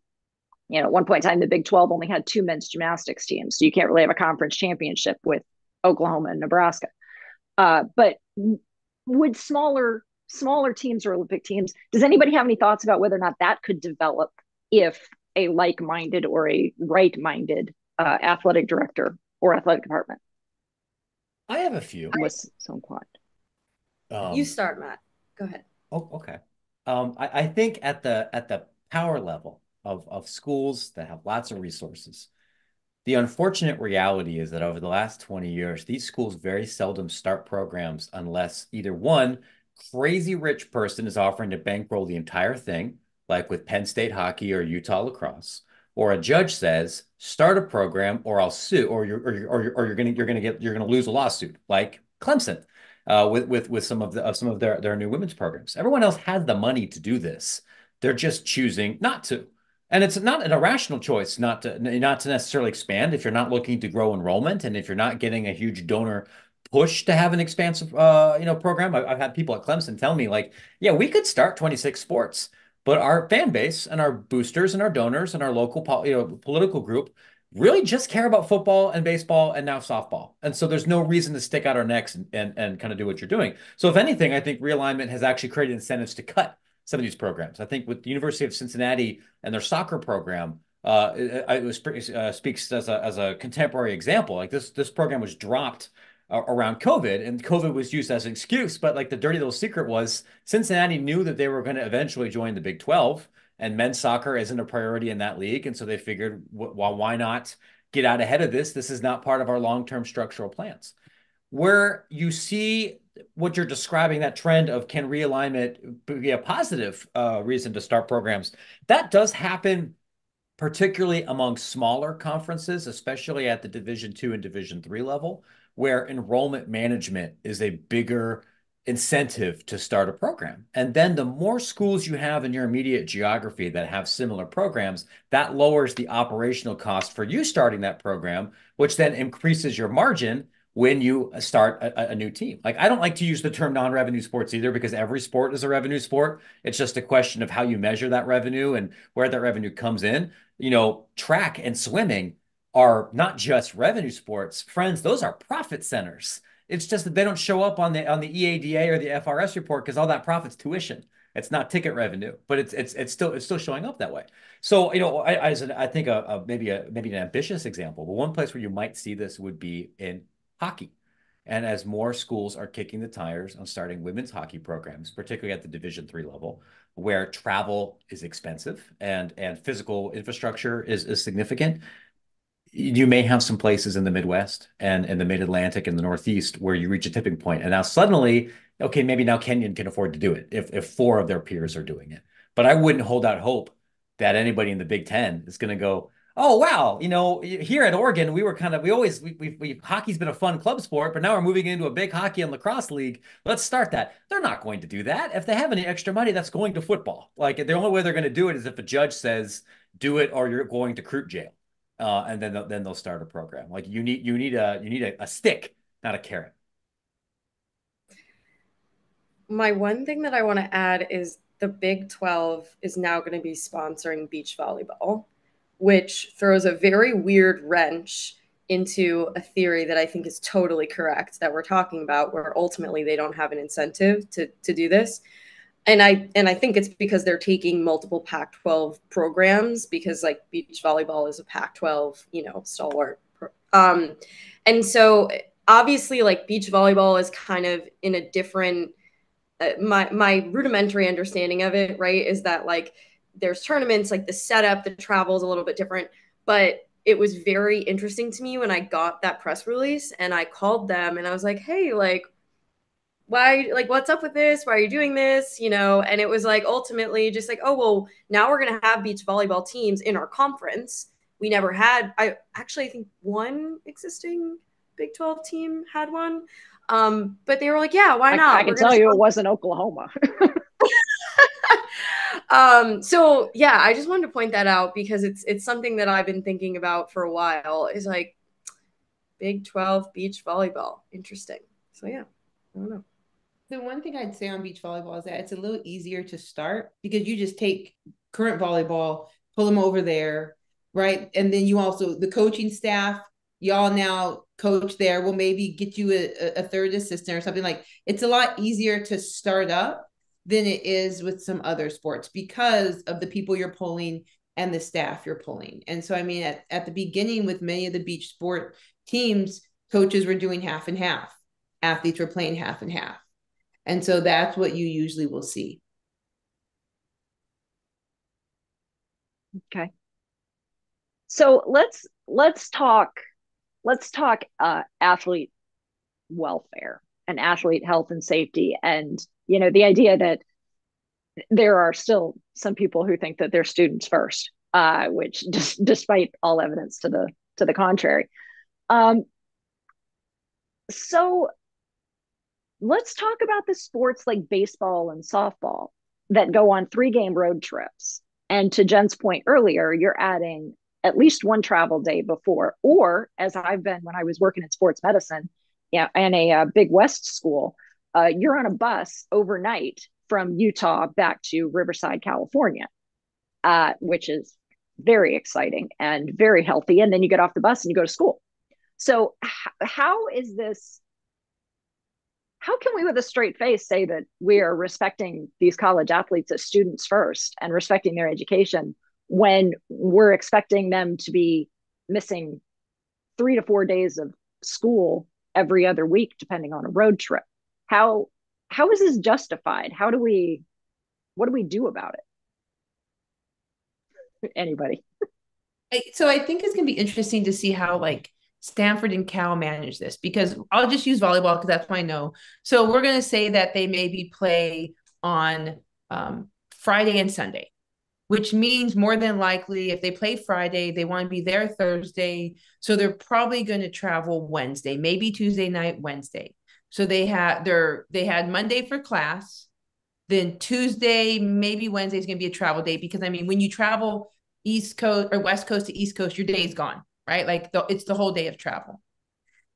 Speaker 1: at one point in time, the Big 12 only had two men's gymnastics teams. So you can't really have a conference championship with Oklahoma and Nebraska. But would smaller teams or Olympic teams, does anybody have any thoughts about whether or not that could develop if a like-minded or a right-minded athletic director or athletic department?
Speaker 5: I have a few.
Speaker 1: Was so inclined.
Speaker 4: You start, Matt. Go ahead.
Speaker 5: Oh, okay. I think at the power level of schools that have lots of resources, the unfortunate reality is that over the last 20 years, these schools very seldom start programs unless either one, crazy rich person is offering to bankroll the entire thing, like with Penn State hockey or Utah lacrosse, or a judge says, start a program or I'll sue, or you're gonna lose a lawsuit, like Clemson. With some of their new women's programs. Everyone else has the money to do this. They're just choosing not to. And it's not an irrational choice not to necessarily expand if you're not looking to grow enrollment and if you're not getting a huge donor push to have an expansive program. I've had people at Clemson tell me like, yeah, we could start 26 sports, but our fan base and our boosters and our donors and our local political group really just care about football and baseball and now softball. And so there's no reason to stick out our necks and kind of do what you're doing. So if anything, I think realignment has actually created incentives to cut some of these programs. I think with the University of Cincinnati and their soccer program, it speaks as a contemporary example. Like this program was dropped around COVID, and COVID was used as an excuse. But like the dirty little secret was Cincinnati knew that they were going to eventually join the Big 12. And men's soccer isn't a priority in that league. And so they figured, well, why not get out ahead of this? This is not part of our long-term structural plans. Where you see what you're describing, that trend of can realignment be a positive reason to start programs, that does happen particularly among smaller conferences, especially at the Division II and Division III level, where enrollment management is a bigger incentive to start a program. And then the more schools you have in your immediate geography that have similar programs, that lowers the operational cost for you starting that program, which then increases your margin when you start a new team. Like, I don't like to use the term non-revenue sports either, because every sport is a revenue sport. It's just a question of how you measure that revenue and where that revenue comes in. Track and swimming are not just revenue sports. Friends, those are profit centers. It's just that they don't show up on the EADA or the FRS report because all that profit's tuition. It's not ticket revenue, but it's still showing up that way. So I think maybe an ambitious example, but one place where you might see this would be in hockey. And as more schools are kicking the tires on starting women's hockey programs, particularly at the Division III level, where travel is expensive and physical infrastructure is significant, you may have some places in the Midwest and in the Mid-Atlantic and the Northeast where you reach a tipping point. And now suddenly, okay, maybe now Kenyon can afford to do it if four of their peers are doing it. But I wouldn't hold out hope that anybody in the Big Ten is going to go, oh, wow, here at Oregon, hockey's been a fun club sport, but now we're moving into a big hockey and lacrosse league. Let's start that. They're not going to do that. If they have any extra money, that's going to football. Like, the only way they're going to do it is if a judge says, do it or you're going to Crute jail. And then they'll start a program. Like, you need a stick, not a carrot.
Speaker 4: My one thing that I want to add is the Big 12 is now going to be sponsoring beach volleyball, which throws a very weird wrench into a theory that I think is totally correct that we're talking about, where ultimately they don't have an incentive to do this. And I think it's because they're taking multiple Pac-12 programs, because like beach volleyball is a Pac-12, stalwart. And so obviously, like, beach volleyball is kind of in a different, my rudimentary understanding of it, right, is that like there's tournaments, like the setup, the travel is a little bit different. But it was very interesting to me when I got that press release and I called them and I was like, hey, like, why, like, what's up with this? Why are you doing this? And it was like, ultimately just like, oh, well, now we're going to have beach volleyball teams in our conference. We never had, I think one existing Big 12 team had one. But they were like, yeah, why not?
Speaker 1: I can tell you it wasn't Oklahoma.
Speaker 4: So yeah, I just wanted to point that out because it's something that I've been thinking about for a while, is like Big 12 beach volleyball. Interesting. So yeah, I don't know.
Speaker 3: The one thing I'd say on beach volleyball is that it's a little easier to start because you just take current volleyball, pull them over there, right? And then you also, the coaching staff, y'all now coach there, will maybe get you a third assistant or something. Like, it's a lot easier to start up than it is with some other sports because of the people you're pulling and the staff you're pulling. And so, I mean, at the beginning with many of the beach sport teams, coaches were doing half and half. Athletes were playing half and half. And so that's what you usually will see.
Speaker 1: Okay. So let's talk athlete welfare and athlete health and safety. And, the idea that there are still some people who think that they're students first, which despite all evidence to the contrary. So let's talk about the sports like baseball and softball that go on 3-game road trips. And to Jen's point earlier, you're adding at least one travel day before, or as I've been when I was working in sports medicine, in a big West school, you're on a bus overnight from Utah back to Riverside, California, which is very exciting and very healthy. And then you get off the bus and you go to school. So how is this? How can we with a straight face say that we are respecting these college athletes as students first and respecting their education when we're expecting them to be missing 3 to 4 days of school every other week, depending on a road trip? How is this justified? What do we do about it? Anybody?
Speaker 3: So I think it's going to be interesting to see how like Stanford and Cal manage this, because I'll just use volleyball because that's what I know. So we're going to say that they maybe play on Friday and Sunday, which means more than likely if they play Friday, they want to be there Thursday. So they're probably going to travel Wednesday, maybe Tuesday night, Wednesday. So they had Monday for class, then Tuesday, maybe Wednesday is going to be a travel day, because I mean, when you travel East Coast or West Coast to East Coast, your day is gone, right? Like it's the whole day of travel.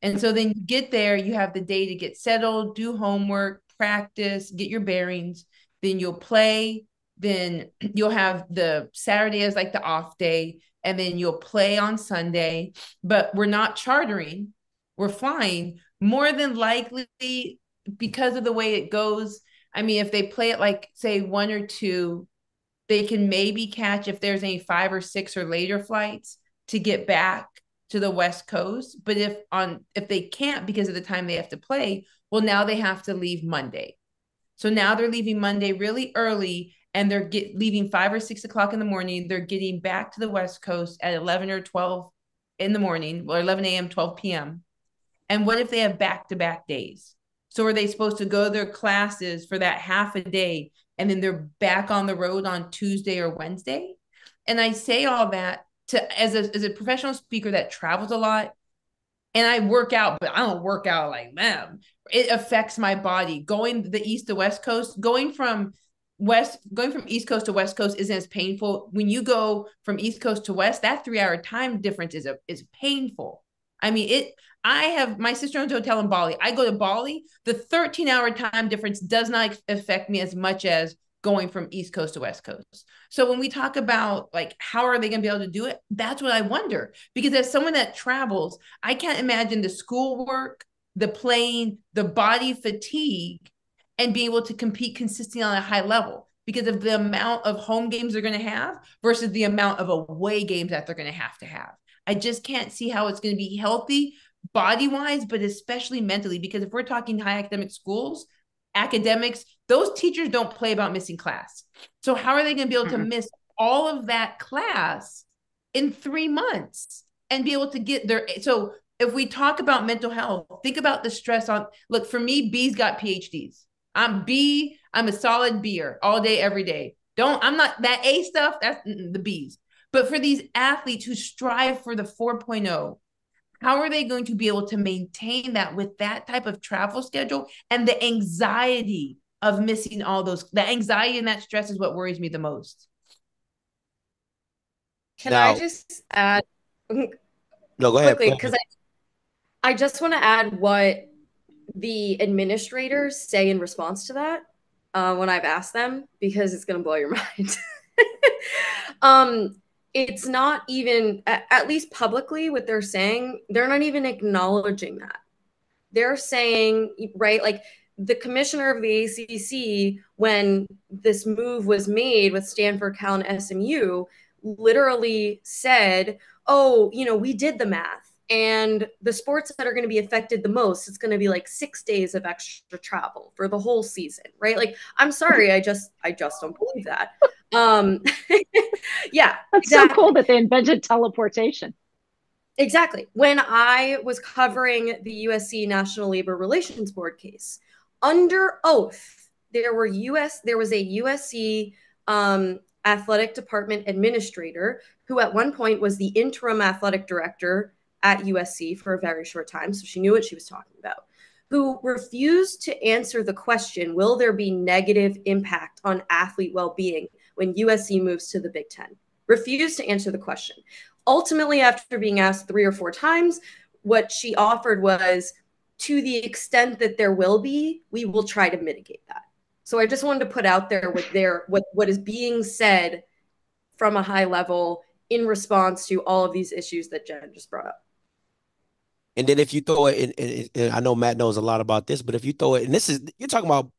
Speaker 3: And so then you get there, you have the day to get settled, do homework, practice, get your bearings. Then you'll play. Then you'll have the Saturday as like the off day. And then you'll play on Sunday. But we're not chartering, we're flying. More than likely, because of the way it goes, I mean, if they play it like, say, 1 or 2, they can maybe catch, if there's any 5 or 6 or later flights, to get back to the West Coast. But if they can't because of the time they have to play, well, now they have to leave Monday. So now they're leaving Monday really early, and they're leaving 5 or 6 o'clock in the morning. They're getting back to the West Coast at 11 or 12 in the morning, or 11 a.m., 12 p.m. And what if they have back-to-back days? So are they supposed to go to their classes for that half a day, and then they're back on the road on Tuesday or Wednesday? And I say all that as a professional speaker that travels a lot, and I work out, but I don't work out like them. It affects my body. Going the East to West Coast, going from East Coast to West Coast isn't as painful. When you go from East Coast to West, that 3-hour time difference is painful. I mean, I have my sister owns a hotel in Bali. I go to Bali. The 13-hour time difference does not affect me as much as going from East Coast to West Coast. So when we talk about like, how are they going to be able to do it? That's what I wonder. Because as someone that travels, I can't imagine the schoolwork, the playing, the body fatigue, and be able to compete consistently on a high level because of the amount of home games they're going to have versus the amount of away games that they're going to have. I just can't see how it's going to be healthy body-wise, but especially mentally, because if we're talking high academic schools, academics, those teachers don't play about missing class. So how are they going to be able to miss all of that class in 3 months and be able to get there? So if we talk about mental health, think about the stress on, look, for me, B's got PhDs. I'm a solid B'er all day, every day. I'm not that A stuff, that's the B's. But for these athletes who strive for the 4.0, how are they going to be able to maintain that with that type of travel schedule and the anxiety of missing all those? The anxiety and that stress is what worries me the most.
Speaker 4: Can I just add
Speaker 2: no, go ahead,
Speaker 4: quickly, because I just want to add what the administrators say in response to that when I've asked them, because it's going to blow your mind. It's not even, at least publicly, what they're saying, they're not even acknowledging that. They're saying, right, like the commissioner of the ACC, when this move was made with Stanford, Cal, and SMU, literally said, oh, we did the math. And the sports that are going to be affected the most, it's going to be like 6 days of extra travel for the whole season, right? Like, I'm sorry, I just don't believe that. Yeah,
Speaker 1: that's exactly. So cool that they invented teleportation.
Speaker 4: Exactly. When I was covering the USC National Labor Relations Board case, under oath, there was a USC athletic department administrator who at one point was the interim athletic director at USC for a very short time, so she knew what she was talking about, who refused to answer the question, will there be negative impact on athlete well-being when USC moves to the Big Ten? Refused to answer the question. Ultimately, after being asked 3 or 4 times, what she offered was, to the extent that there will be, we will try to mitigate that. So I just wanted to put out there what is being said from a high level in response to all of these issues that Jen just brought up.
Speaker 2: And then if you throw it in, and I know Matt knows a lot about this, but if you throw it, and you're talking about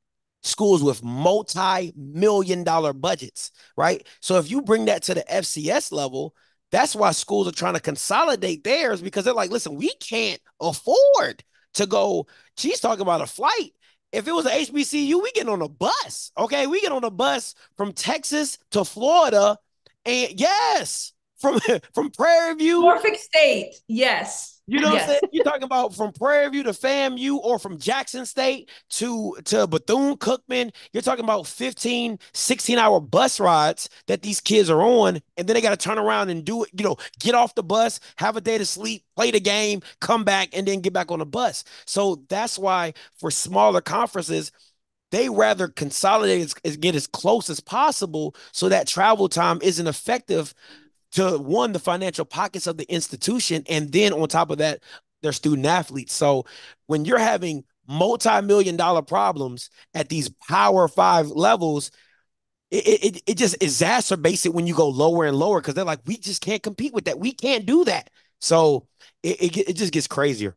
Speaker 2: schools with multi-million-dollar budgets, right? So if you bring that to the FCS level, that's why schools are trying to consolidate theirs, because they're like, listen, we can't afford to go. She's talking about a flight. If it was an HBCU, we get on a bus, okay? We get on a bus from Texas to Florida, and yes, from Prairie View.
Speaker 3: Norfolk State, yes.
Speaker 2: You know what I'm
Speaker 3: Yes.
Speaker 2: saying? You're talking about from Prairie View to FAMU or from Jackson State to Bethune-Cookman. You're talking about 15, 16-hour bus rides that these kids are on, and then they got to turn around and do it, get off the bus, have a day to sleep, play the game, come back, and then get back on the bus. So that's why for smaller conferences, they rather consolidate and get as close as possible so that travel time isn't effective to one, the financial pockets of the institution, and then on top of that, their student athletes. So when you're having multi-million dollar problems at these power five levels, it just exacerbates it when you go lower and lower because they're like, we just can't compete with that. We can't do that. So it just gets crazier.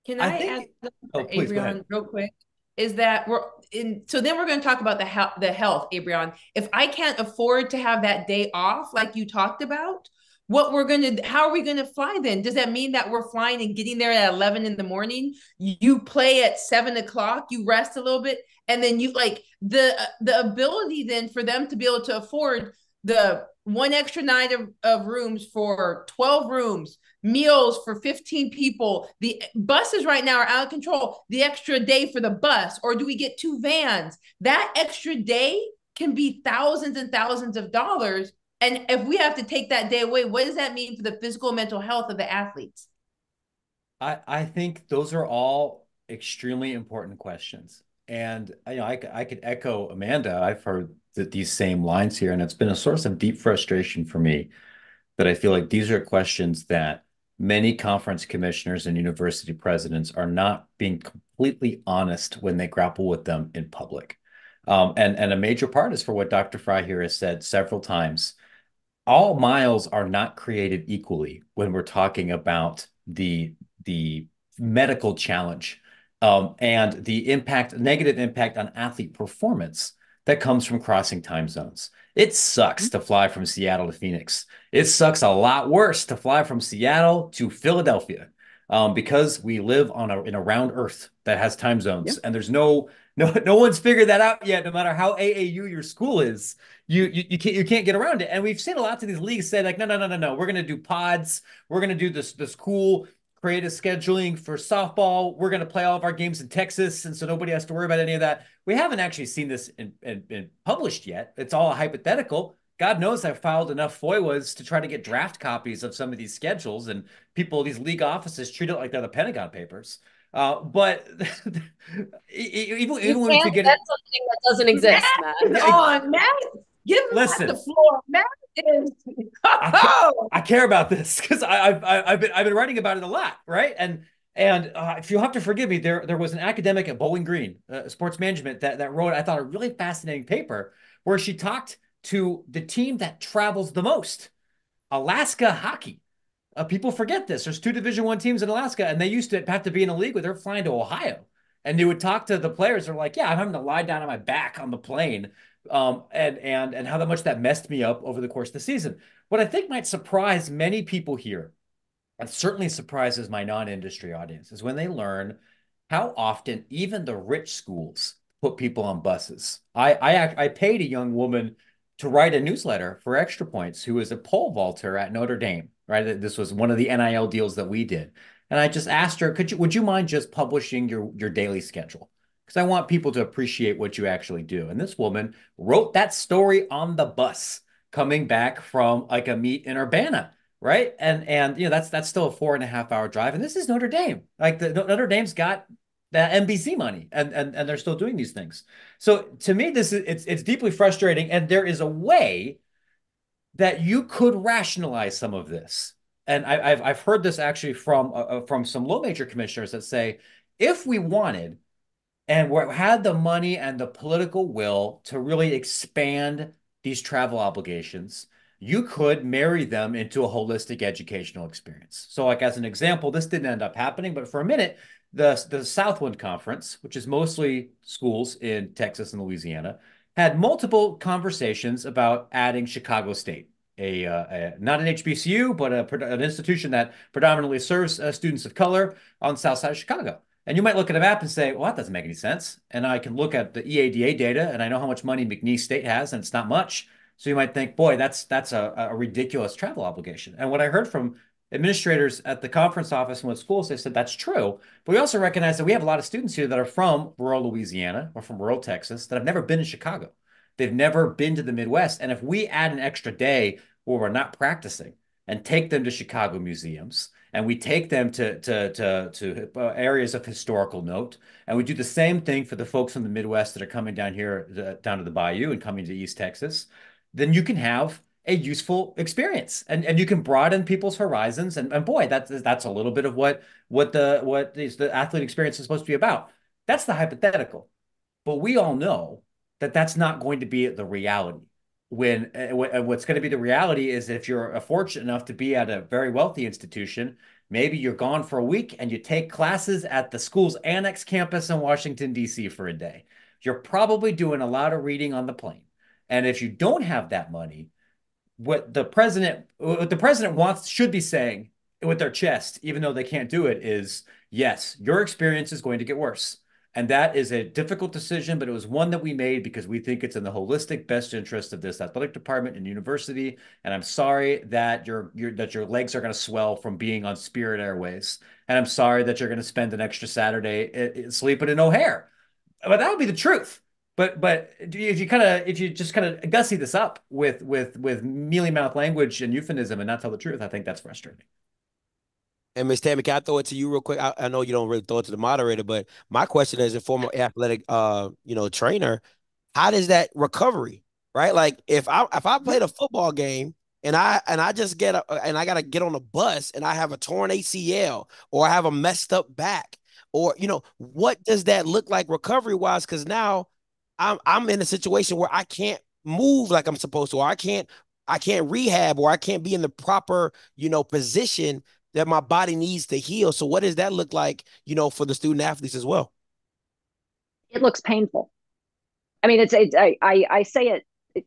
Speaker 3: Can
Speaker 5: I
Speaker 3: I add
Speaker 5: think, oh,
Speaker 3: something to
Speaker 5: please go ahead.
Speaker 3: Abrion real quick? Is that we're in, so then we're going to talk about the health, Abrion. If I can't afford to have that day off, like you talked about, how are we going to fly then? Does that mean that we're flying and getting there at 11 in the morning? You play at 7 o'clock, you rest a little bit, and then you like the ability then for them to be able to afford the one extra night of rooms for 12 rooms, meals for 15 people. The buses right now are out of control. The extra day for the bus, or do we get two vans? That extra day can be thousands and thousands of dollars. And if we have to take that day away, what does that mean for the physical and mental health of the athletes?
Speaker 5: I think those are all extremely important questions. And I could echo Amanda. I've heard these same lines here, and it's been a source of deep frustration for me that I feel like these are questions that many conference commissioners and university presidents are not being completely honest when they grapple with them in public. And a major part is for what Dr. Fry here has said several times. All miles are not created equally when we're talking about the medical challenge and the negative impact on athlete performance that comes from crossing time zones. It sucks to fly from Seattle to Phoenix. It sucks a lot worse to fly from Seattle to Philadelphia because we live in a round Earth that has time zones,
Speaker 1: Yep.
Speaker 5: and there's no one's figured that out yet. No matter how AAU your school is, you can't get around it. And we've seen a lot of these leagues say like, no, we're gonna do pods. We're gonna do this cool creative scheduling for softball. We're gonna play all of our games in Texas, and so nobody has to worry about any of that. We haven't actually seen this in published yet. It's all hypothetical. God knows I've filed enough FOIAs to try to get draft copies of some of these schedules, and these league offices treat it like they're the Pentagon Papers. But
Speaker 4: You
Speaker 5: even when we
Speaker 4: can't
Speaker 5: could get
Speaker 4: get
Speaker 5: it,
Speaker 4: something that doesn't
Speaker 3: Matt
Speaker 4: exist, Matt.
Speaker 3: is on. Matt, give Matt the
Speaker 5: listen,
Speaker 3: floor. Matt is.
Speaker 5: I care about this because I've been writing about it a lot, right? And if you'll have to forgive me, there was an academic at Bowling Green, sports management, that wrote, I thought, a really fascinating paper where she talked to the team that travels the most, Alaska hockey. People forget this. There's two Division I teams in Alaska, and they used to have to be in a league where they're flying to Ohio. And they would talk to the players. They're like, "Yeah, I'm having to lie down on my back on the plane," and how much that messed me up over the course of the season. What I think might surprise many people here, and certainly surprises my non-industry audience, is when they learn how often even the rich schools put people on buses. I paid a young woman to write a newsletter for Extra Points who was a pole vaulter at Notre Dame, right? This was one of the NIL deals that we did. And I just asked her, would you mind just publishing your daily schedule? Because I want people to appreciate what you actually do. And this woman wrote that story on the bus coming back from like a meet in Urbana, right? And that's still a 4.5 hour drive. And this is Notre Dame. Like Notre Dame's got the NBC money, and they're still doing these things. So to me, it's deeply frustrating, and there is a way that you could rationalize some of this. And I've heard this actually from some low major commissioners that say, if we wanted and we had the money and the political will to really expand these travel obligations, you could marry them into a holistic educational experience. So, like as an example, this didn't end up happening, but for a minute, the Southwind Conference, which is mostly schools in Texas and Louisiana, had multiple conversations about adding Chicago State, not an HBCU, but an institution that predominantly serves students of color on the south side of Chicago. And you might look at a map and say, well, that doesn't make any sense. And I can look at the EADA data, and I know how much money McNeese State has, and it's not much. So you might think, boy, that's a ridiculous travel obligation. And what I heard from administrators at the conference office and with schools, they said that's true. But we also recognize that we have a lot of students here that are from rural Louisiana or from rural Texas that have never been in Chicago. They've never been to the Midwest. And if we add an extra day where we're not practicing and take them to Chicago museums, and we take them to areas of historical note, and we do the same thing for the folks from the Midwest that are coming down here, down to the Bayou and coming to East Texas, then you can have a useful experience, and you can broaden people's horizons. And boy, that's a little bit of what the athlete experience is supposed to be about. That's the hypothetical, but we all know that that's not going to be the reality. What's going to be the reality is if you're fortunate enough to be at a very wealthy institution, maybe you're gone for a week and you take classes at the school's annex campus in Washington, D.C. for a day. You're probably doing a lot of reading on the plane. And if you don't have that money, what the president wants should be saying with their chest, even though they can't do it, is yes, your experience is going to get worse. And that is a difficult decision, but it was one that we made because we think it's in the holistic best interest of this athletic department and university. And I'm sorry that your legs are going to swell from being on Spirit Airways. And I'm sorry that you're going to spend an extra Saturday sleeping in O'Hare. But that would be the truth. But if you just kind of gussy this up with mealy mouth language and euphemism and not tell the truth, I think that's frustrating.
Speaker 2: And Ms. Tammy, can I throw it to you real quick? I know you don't really throw it to the moderator, but my question as a former athletic, trainer, how does that recovery, right? Like if I played a football game and I just and I gotta get on a bus and I have a torn ACL or I have a messed up back, or what does that look like recovery wise? Because now I'm in a situation where I can't move like I'm supposed to, or I can't rehab, or I can't be in the proper position that my body needs to heal. So what does that look like, for the student athletes as well?
Speaker 1: It looks painful. I mean, I say it,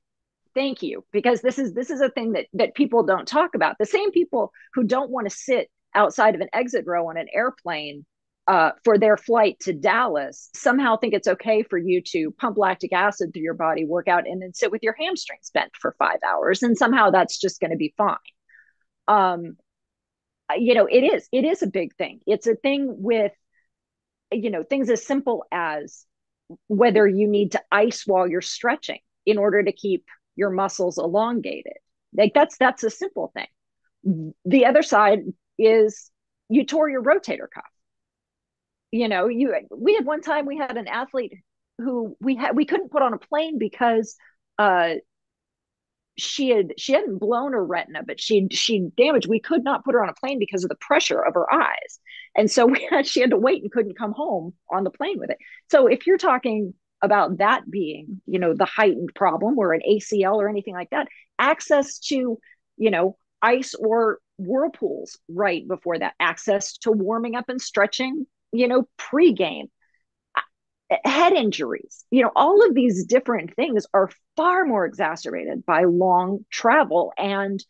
Speaker 1: thank you, because this is a thing that people don't talk about. The same people who don't want to sit outside of an exit row on an airplane for their flight to Dallas somehow think it's okay for you to pump lactic acid through your body, work out, and then sit with your hamstrings bent for 5 hours, and somehow that's just going to be fine. It is a big thing. It's a thing with things as simple as whether you need to ice while you're stretching in order to keep your muscles elongated. Like that's a simple thing. The other side is you tore your rotator cuff. We had one time we had an athlete who we couldn't put on a plane because she hadn't blown her retina, but she damaged. We could not put her on a plane because of the pressure of her eyes, and so she had to wait and couldn't come home on the plane with it. So if you're talking about that being, the heightened problem or an ACL or anything like that, access to, ice or whirlpools right before that, access to warming up and stretching, pre-game, head injuries, all of these different things are far more exacerbated by long travel. And,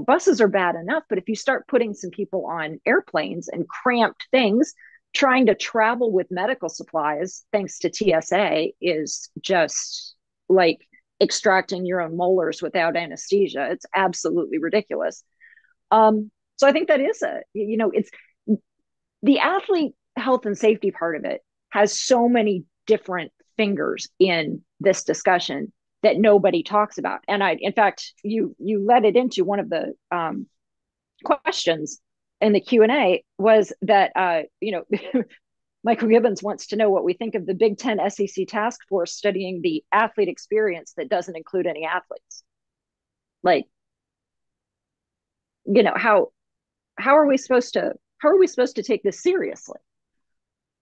Speaker 1: buses are bad enough, but if you start putting some people on airplanes and cramped things, trying to travel with medical supplies, thanks to TSA, is just like extracting your own molars without anesthesia. It's absolutely ridiculous. So I think that is it's the athlete health and safety part of it has so many different fingers in this discussion that nobody talks about. And in fact, you led it into one of the questions in the Q&A was that, Michael Gibbons wants to know what we think of the Big Ten SEC task force studying the athlete experience that doesn't include any athletes. Like, how are we supposed to take this seriously?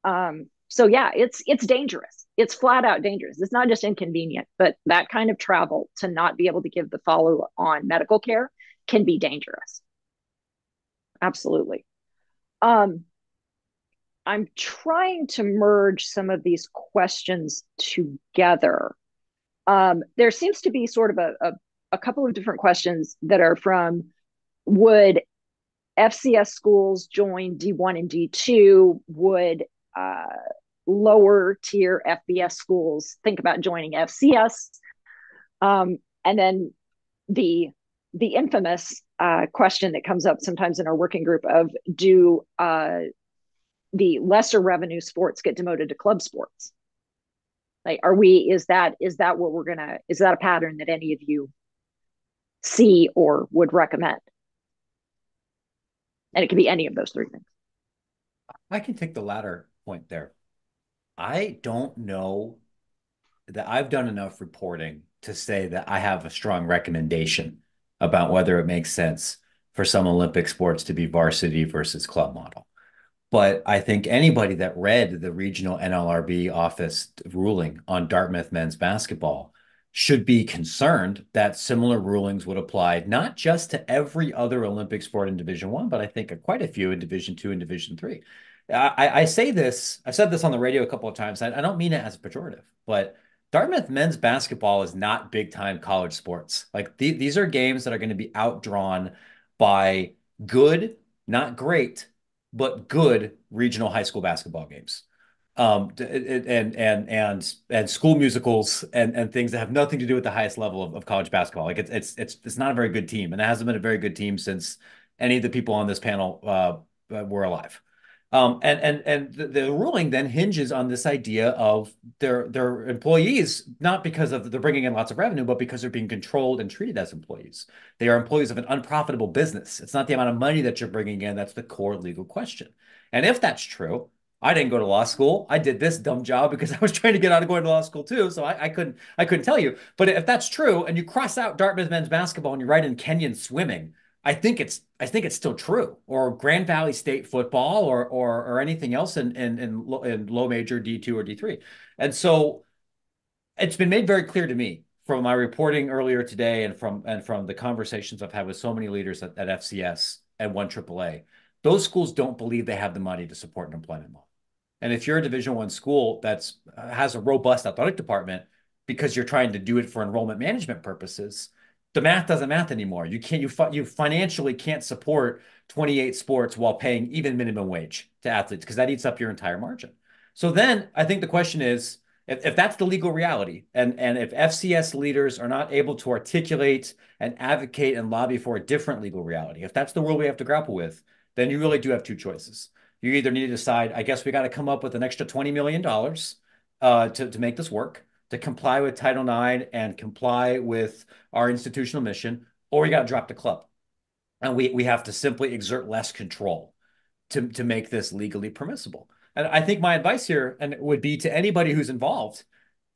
Speaker 1: So yeah, it's dangerous. It's flat out dangerous. It's not just inconvenient, but that kind of travel to not be able to give the follow on medical care can be dangerous. Absolutely. I'm trying to merge some of these questions together. There seems to be sort of a couple of different questions that are from, would FCS schools join D1 and D2? Would lower tier FBS schools think about joining FCS? And then the infamous question that comes up sometimes in our working group of do the lesser revenue sports get demoted to club sports? Like, is that what is that a pattern that any of you see or would recommend? And it can be any of those three things.
Speaker 5: I can take the latter point there. I don't know that I've done enough reporting to say that I have a strong recommendation about whether it makes sense for some Olympic sports to be varsity versus club model. But I think anybody that read the regional NLRB office ruling on Dartmouth men's basketball should be concerned that similar rulings would apply not just to every other Olympic sport in Division One, but I think quite a few in Division Two and Division Three. I say this, I've said this on the radio a couple of times. I don't mean it as a pejorative, but Dartmouth men's basketball is not big time college sports. Like these are games that are going to be outdrawn by good, not great, but good regional high school basketball games. And school musicals and things that have nothing to do with the highest level of college basketball. Like it's not a very good team, and it hasn't been a very good team since any of the people on this panel were alive. And the ruling then hinges on this idea of their employees, not because of they're bringing in lots of revenue, but because they're being controlled and treated as employees. They are employees of an unprofitable business. It's not the amount of money that you're bringing in. That's the core legal question. And if that's true, I didn't go to law school. I did this dumb job because I was trying to get out of going to law school too. So I couldn't tell you. But if that's true, and you cross out Dartmouth men's basketball and you write in Kenyan swimming, I think it's still true, or Grand Valley State football, or anything else in low major D2 or D3. And so it's been made very clear to me from my reporting earlier today and from the conversations I've had with so many leaders at FCS and 1AAA, those schools don't believe they have the money to support an employment model. And if you're a Division I school that's has a robust athletic department because you're trying to do it for enrollment management purposes, the math doesn't math anymore. You financially can't support 28 sports while paying even minimum wage to athletes because that eats up your entire margin. So then I think the question is, if that's the legal reality, and if FCS leaders are not able to articulate and advocate and lobby for a different legal reality, if that's the world we have to grapple with, then you really do have two choices. You either need to decide, I guess we got to come up with an extra $20 million to make this work, to comply with Title IX and comply with our institutional mission, or we got to drop the club. And we have to simply exert less control to make this legally permissible. And I think my advice here and would be to anybody who's involved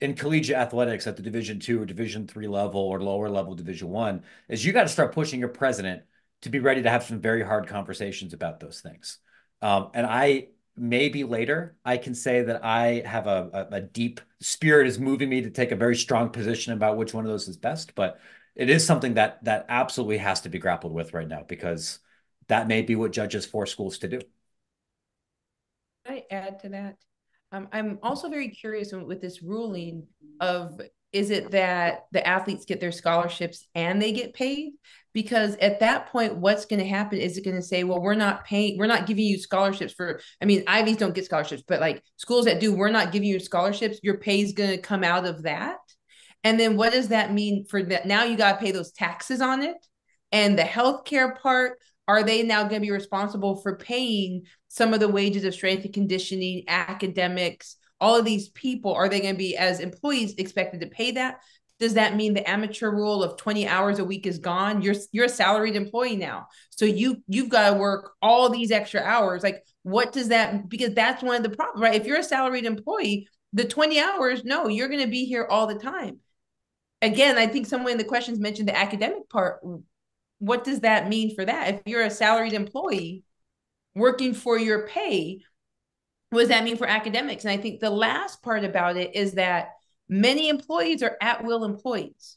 Speaker 5: in collegiate athletics at the Division II or Division III level or lower level Division I is you got to start pushing your president to be ready to have some very hard conversations about those things. And I maybe later I can say that I have a deep spirit is moving me to take a very strong position about which one of those is best. But it is something that absolutely has to be grappled with right now because that may be what judges force schools to do.
Speaker 3: Can I add to that? I'm also very curious with this ruling of, is it that the athletes get their scholarships and they get paid? Because at that point, what's going to happen? Is it going to say, well, we're not giving you scholarships for, I mean, Ivies don't get scholarships, but like schools that do, we're not giving you scholarships. Your pay is going to come out of that. And then what does that mean for that? Now you got to pay those taxes on it. And the healthcare part, are they now going to be responsible for paying some of the wages of strength and conditioning, academics, all of these people? Are they going to be, as employees, expected to pay that? Does that mean the amateur rule of 20 hours a week is gone? You're a salaried employee now. So you've got to work all these extra hours. Like, what does that, because that's one of the problems, right? If you're a salaried employee, the 20 hours, no, you're going to be here all the time. Again, I think someone in the questions mentioned the academic part. What does that mean for that? If you're a salaried employee working for your pay, what does that mean for academics? And I think the last part about it is that many employees are at-will employees.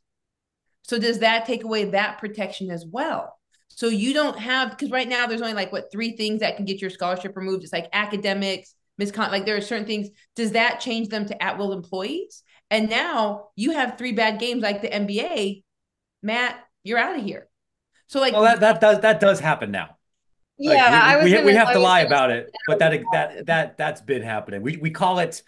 Speaker 3: So does that take away that protection as well? So you don't have, because right now there's only like, what, 3 things that can get your scholarship removed. It's like academics, like there are certain things. Does that change them to at-will employees? And now you have 3 bad games like the NBA, Matt, you're out of here. So like,
Speaker 5: well, that does happen now.
Speaker 4: Yeah,
Speaker 5: like we have to lie about it, but that's been happening. We call it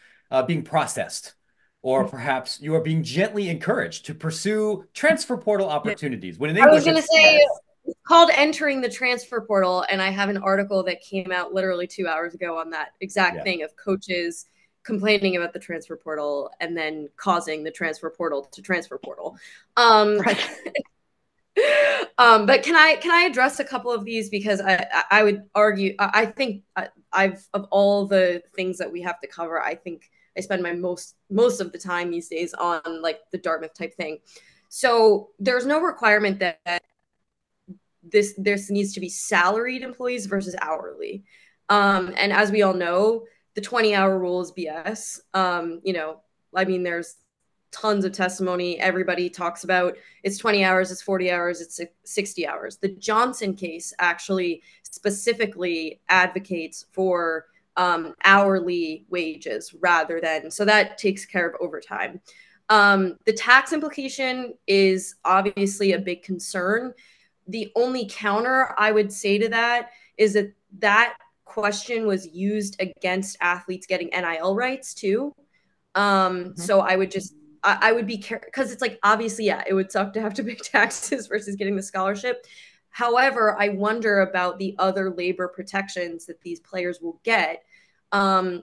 Speaker 5: being processed, or perhaps you are being gently encouraged to pursue transfer portal opportunities. When in English,
Speaker 4: I was going to say, It's called entering the transfer portal, and I have an article that came out literally 2 hours ago on that exact thing of coaches complaining about the transfer portal and then causing the transfer portal to transfer portal.
Speaker 1: Right.
Speaker 4: But can I address a couple of these, because I would argue I think I've, of all the things that we have to cover, I think I spend my most of the time these days on like the Dartmouth type thing. So there's no requirement that this needs to be salaried employees versus hourly. And as we all know, the 20-hour rule is BS. You know, I mean, there's tons of testimony. Everybody talks about it's 20 hours, it's 40 hours, it's 60 hours. The Johnson case actually specifically advocates for hourly wages rather than, so that takes care of overtime. The tax implication is obviously a big concern. The only counter I would say to that is that that question was used against athletes getting NIL rights too. So I would be careful, because it's like, obviously, yeah, it would suck to have to pay taxes versus getting the scholarship. However, I wonder about the other labor protections that these players will get,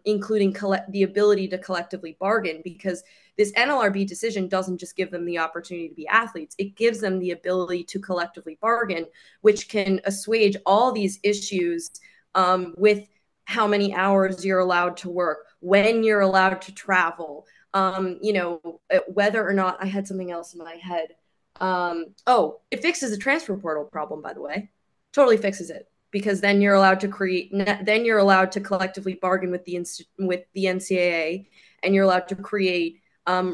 Speaker 4: including the ability to collectively bargain, because this NLRB decision doesn't just give them the opportunity to be athletes. It gives them the ability to collectively bargain, which can assuage all these issues with how many hours you're allowed to work, when you're allowed to travel, you know, whether or not, I had something else in my head. Oh, it fixes the transfer portal problem, by the way. Totally fixes it, because then you're allowed to collectively bargain with the NCAA, and you're allowed to create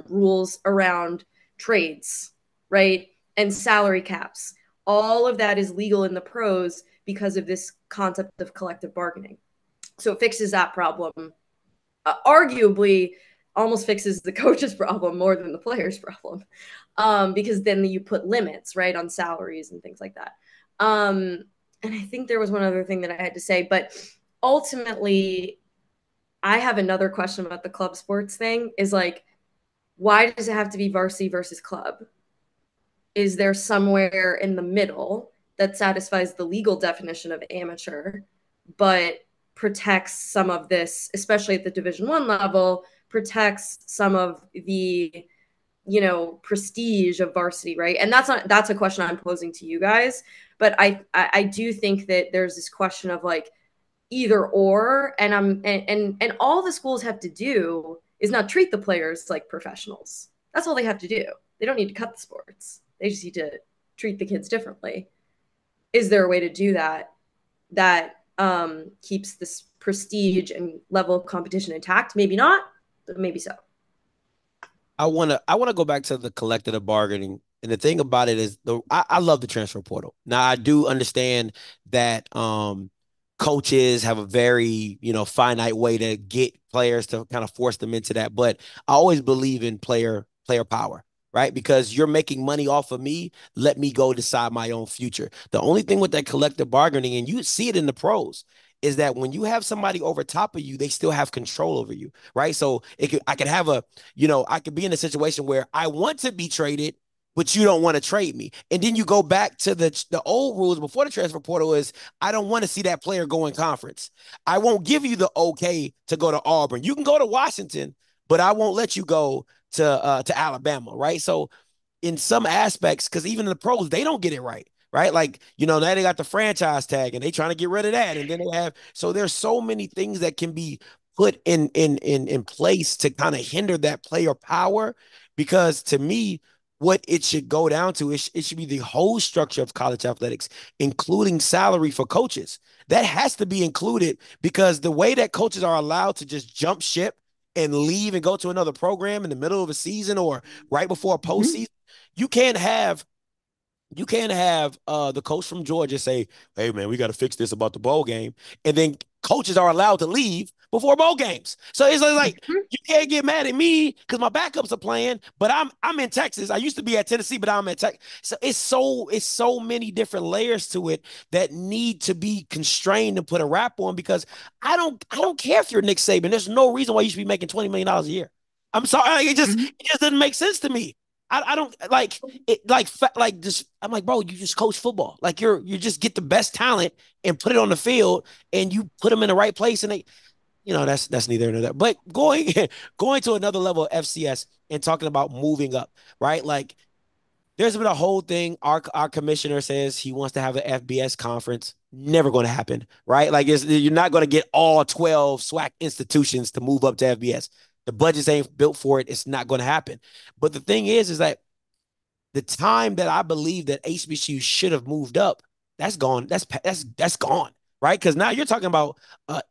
Speaker 4: rules around trades, right? And salary caps. All of that is legal in the pros because of this concept of collective bargaining. So it fixes that problem. Arguably, almost fixes the coach's problem more than the player's problem, because then you put limits, right, on salaries and things like that. And I think there was one other thing that I had to say, but ultimately, I have another question about the club sports thing, is like, why does it have to be varsity versus club? Is there somewhere in the middle that satisfies the legal definition of amateur, but protects some of this, especially at the Division I level, protects some of the, you know, prestige of varsity, right? And that's a question I'm posing to you guys, but I do think that there's this question of like either or, and all the schools have to do is not treat the players like professionals. That's all they have to do. They don't need to cut the sports. They just need to treat the kids differently. Is there a way to do that keeps this prestige and level of competition intact? Maybe not, but maybe so.
Speaker 2: I wanna go back to the collective bargaining. And the thing about it is I love the transfer portal. Now I do understand that coaches have a very, finite way to get players to kind of force them into that. But I always believe in player power, right? Because you're making money off of me. Let me go decide my own future. The only thing with that collective bargaining, and you see it in the pros, is that when you have somebody over top of you, they still have control over you, right? So I could have I could be in a situation where I want to be traded, but you don't want to trade me. And then you go back to the old rules before the transfer portal is, I don't want to see that player go in conference. I won't give you the okay to go to Auburn. You can go to Washington, but I won't let you go to Alabama, right? So in some aspects, because even the pros, they don't get it right. Right. Like, now they got the franchise tag and they trying to get rid of that. And then so there's so many things that can be put in place to kind of hinder that player power. Because to me, what it should go down to is it should be the whole structure of college athletics, including salary for coaches. That has to be included, because the way that coaches are allowed to just jump ship and leave and go to another program in the middle of a season or right before a postseason, you can't have the coach from Georgia say, "Hey man, we got to fix this about the bowl game," and then coaches are allowed to leave before bowl games. So it's like you can't get mad at me because my backups are playing, but I'm in Texas. I used to be at Tennessee, but I'm at Texas. So it's so many different layers to it that need to be constrained and put a wrap on, because I don't care if you're Nick Saban. There's no reason why you should be making $20 million a year. I'm sorry, it just doesn't make sense to me. I don't like it. Like just I'm like, bro, you just coach football. Like you just get the best talent and put it on the field, and you put them in the right place, and they, that's neither here nor there. But going to another level of FCS and talking about moving up, right? Like there's been a whole thing. Our commissioner says he wants to have an FBS conference. Never going to happen, right? Like you're not going to get all 12 SWAC institutions to move up to FBS. The budgets ain't built for it. It's not going to happen. But the thing is that the time that I believe that HBCU should have moved up, that's gone. That's gone, right? Because now you're talking about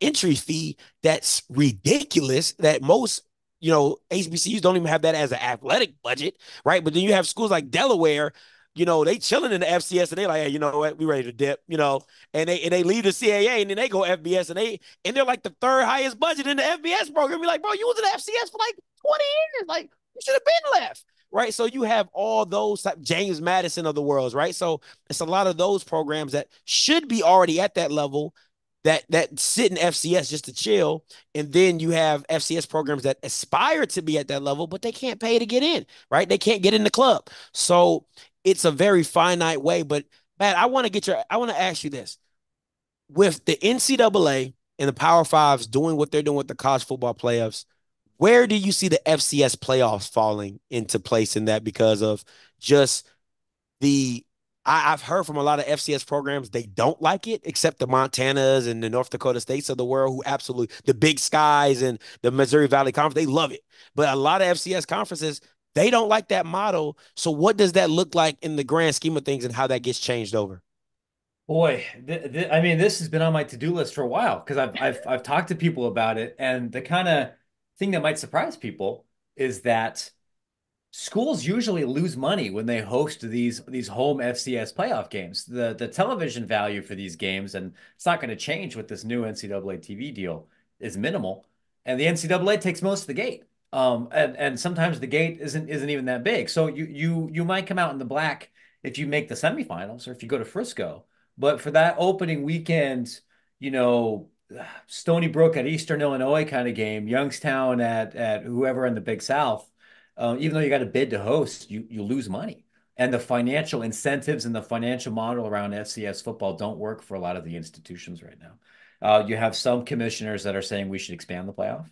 Speaker 2: entry fee that's ridiculous. That most HBCUs don't even have that as an athletic budget, right? But then you have schools like Delaware. They chilling in the FCS and they like, hey, you know what, we ready to dip, and they leave the CAA and then they go FBS and they're like the third highest budget in the FBS program. You're like, bro, you was in the FCS for like 20 years, like you should have been left, right? So you have all those James Madison of the worlds, right? So it's a lot of those programs that should be already at that level that sit in FCS just to chill. And then you have FCS programs that aspire to be at that level, but they can't pay to get in, right? They can't get in the club. So it's a very finite way. But Matt, I want to ask you this. With the NCAA and the Power Fives doing what they're doing with the college football playoffs, where do you see the FCS playoffs falling into place in that because of just I've heard from a lot of FCS programs, they don't like it, except the Montanas and the North Dakota States of the world who absolutely, the Big Skies and the Missouri Valley Conference, they love it. But a lot of FCS conferences, they don't like that model. So what does that look like in the grand scheme of things and how that gets changed over?
Speaker 5: Boy, I mean, this has been on my to-do list for a while because I've talked to people about it, and the kind of thing that might surprise people is that schools usually lose money when they host these home FCS playoff games. The television value for these games, and it's not going to change with this new NCAA TV deal, is minimal, and the NCAA takes most of the gate. And sometimes the gate isn't even that big, so you might come out in the black if you make the semifinals or if you go to Frisco. But for that opening weekend, you know, Stony Brook at Eastern Illinois kind of game, Youngstown at whoever in the Big South, even though you got a bid to host, you lose money. And the financial incentives and the financial model around FCS football don't work for a lot of the institutions right now. You have some commissioners that are saying we should expand the playoff,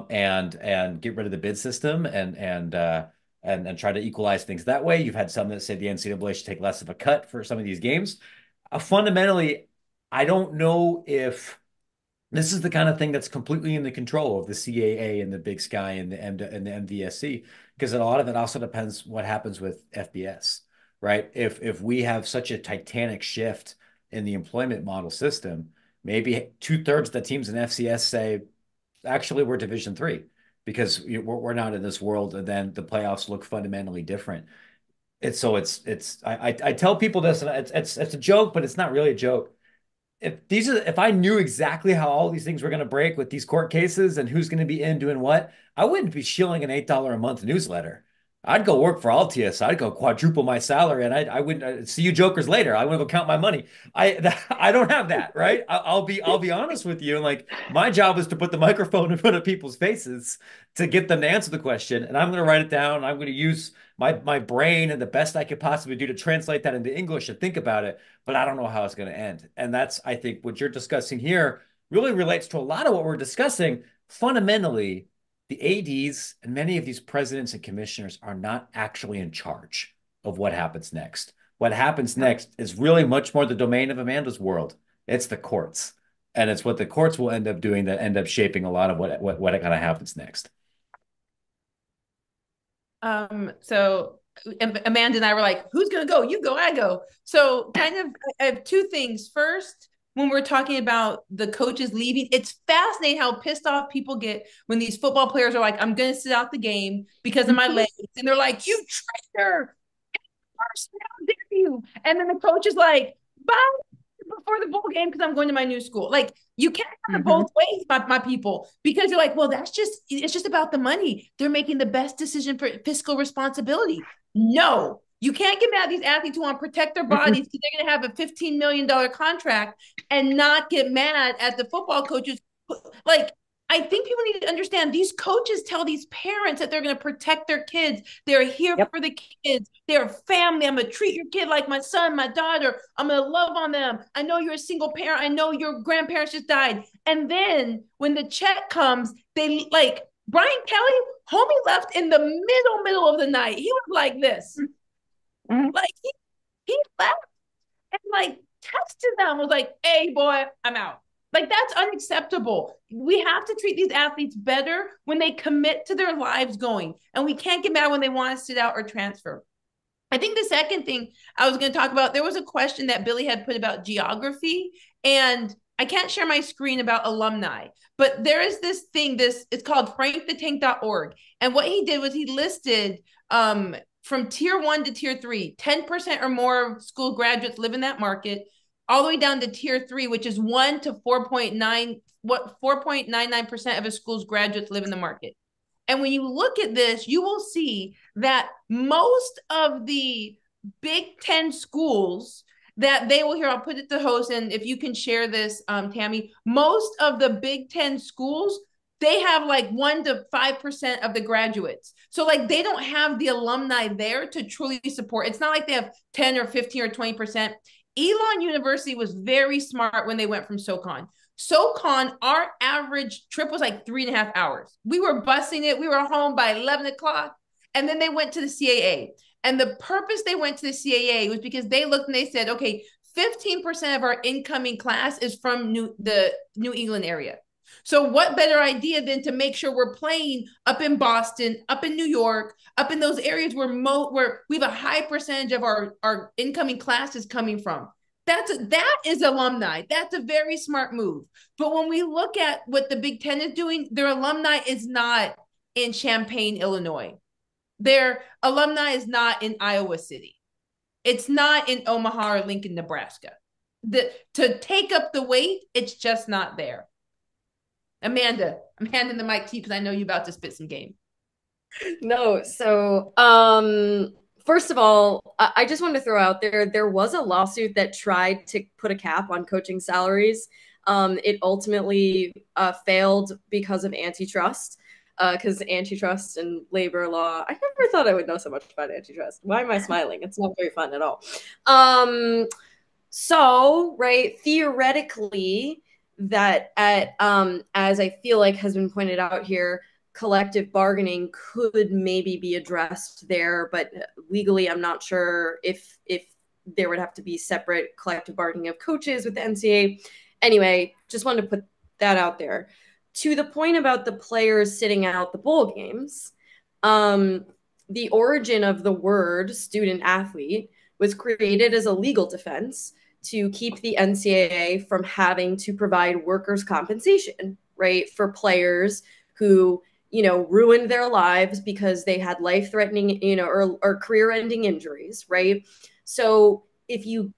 Speaker 5: and get rid of the bid system and try to equalize things that way. You've had some that say the NCAA should take less of a cut for some of these games. Fundamentally, I don't know if this is the kind of thing that's completely in the control of the CAA and the Big Sky and the MVSC, because a lot of it also depends what happens with FBS, right? If we have such a titanic shift in the employment model system, maybe 2/3 of the teams in FCS say, actually, we're Division III because we're not in this world, and then the playoffs look fundamentally different. I tell people this, and it's a joke, but it's not really a joke. If I knew exactly how all these things were going to break with these court cases and who's going to be in doing what, I wouldn't be shilling an $8 a month newsletter. I'd go work for Altius. I'd go quadruple my salary, and I wouldn't see you jokers later. I wouldn't go count my money. I don't have that, right? I'll be honest with you. And like my job is to put the microphone in front of people's faces to get them to answer the question, and I'm going to write it down. I'm going to use my brain and the best I could possibly do to translate that into English and think about it. But I don't know how it's going to end. And that's, I think, what you're discussing here really relates to a lot of what we're discussing. Fundamentally, the ADs and many of these presidents and commissioners are not actually in charge of what happens next. What happens next is really much more the domain of Amanda's world. It's the courts. And it's what the courts will end up doing that end up shaping a lot of what kind of happens next.
Speaker 3: So Amanda and I were like, who's going to go? You go, I go. So kind of, I have two things. First, when we're talking about the coaches leaving, it's fascinating how pissed off people get when these football players are like, I'm going to sit out the game because of my legs. And they're like, you traitor. How dare you? And then the coach is like, bye before the bowl game because I'm going to my new school. Like, you can't have it both ways, my people, because you're like, well, it's just about the money. They're making the best decision for fiscal responsibility. No, you can't get mad at these athletes who want to protect their bodies because they're going to have a $15 million contract and not get mad at the football coaches. Like, I think people need to understand these coaches tell these parents that they're going to protect their kids. They're here for the kids. They're family. I'm going to treat your kid like my son, my daughter. I'm going to love on them. I know you're a single parent. I know your grandparents just died. And then when the check comes, they like Brian Kelly, homie left in the middle of the night. He was like this. Like he left and like texted them, was like, hey boy, I'm out. Like, that's unacceptable. We have to treat these athletes better when they commit to their lives going. And we can't get mad when they want to sit out or transfer. I think the second thing I was going to talk about, there was a question that Billy had put about geography. And I can't share my screen about alumni, but there is this thing, it's called frankthetank.org. And what he did was he listed from tier 1 to tier 3, 10% or more of school graduates live in that market, all the way down to tier 3, which is 1 to 4.99% of a school's graduates live in the market. And when you look at this, you will see that most of the Big Ten schools that they will hear, I'll put it to host, and if you can share this, Tammy, most of the Big Ten schools, they have like 1 to 5% of the graduates. So like they don't have the alumni there to truly support. It's not like they have 10 or 15 or 20%. Elon University was very smart when they went from SoCon. SoCon, our average trip was like 3.5 hours. We were busing it. We were home by 11 o'clock. And then they went to the CAA. And the purpose they went to the CAA was because they looked and they said, okay, 15% of our incoming class is from the New England area. So what better idea than to make sure we're playing up in Boston, up in New York, up in those areas where we have a high percentage of our incoming classes coming from. That is alumni. That's a very smart move. But when we look at what the Big Ten is doing, their alumni is not in Champaign, Illinois. Their alumni is not in Iowa City. It's not in Omaha or Lincoln, Nebraska. To take up the weight, it's just not there. Amanda, I'm handing the mic to you because I know you're about to spit some game.
Speaker 4: No, so first of all, I just want to throw out there was a lawsuit that tried to put a cap on coaching salaries. It ultimately failed because of antitrust. Because antitrust and labor law, I never thought I would know so much about antitrust. Why am I smiling? It's not very fun at all. So, right, theoretically, that as I feel like has been pointed out here, collective bargaining could maybe be addressed there, but legally, I'm not sure if there would have to be separate collective bargaining of coaches with the NCAA. Anyway, just wanted to put that out there. To the point about the players sitting out the bowl games, the origin of the word student athlete was created as a legal defense to keep the NCAA from having to provide workers' compensation, right, for players who, ruined their lives because they had life-threatening, or career-ending injuries, right? So if you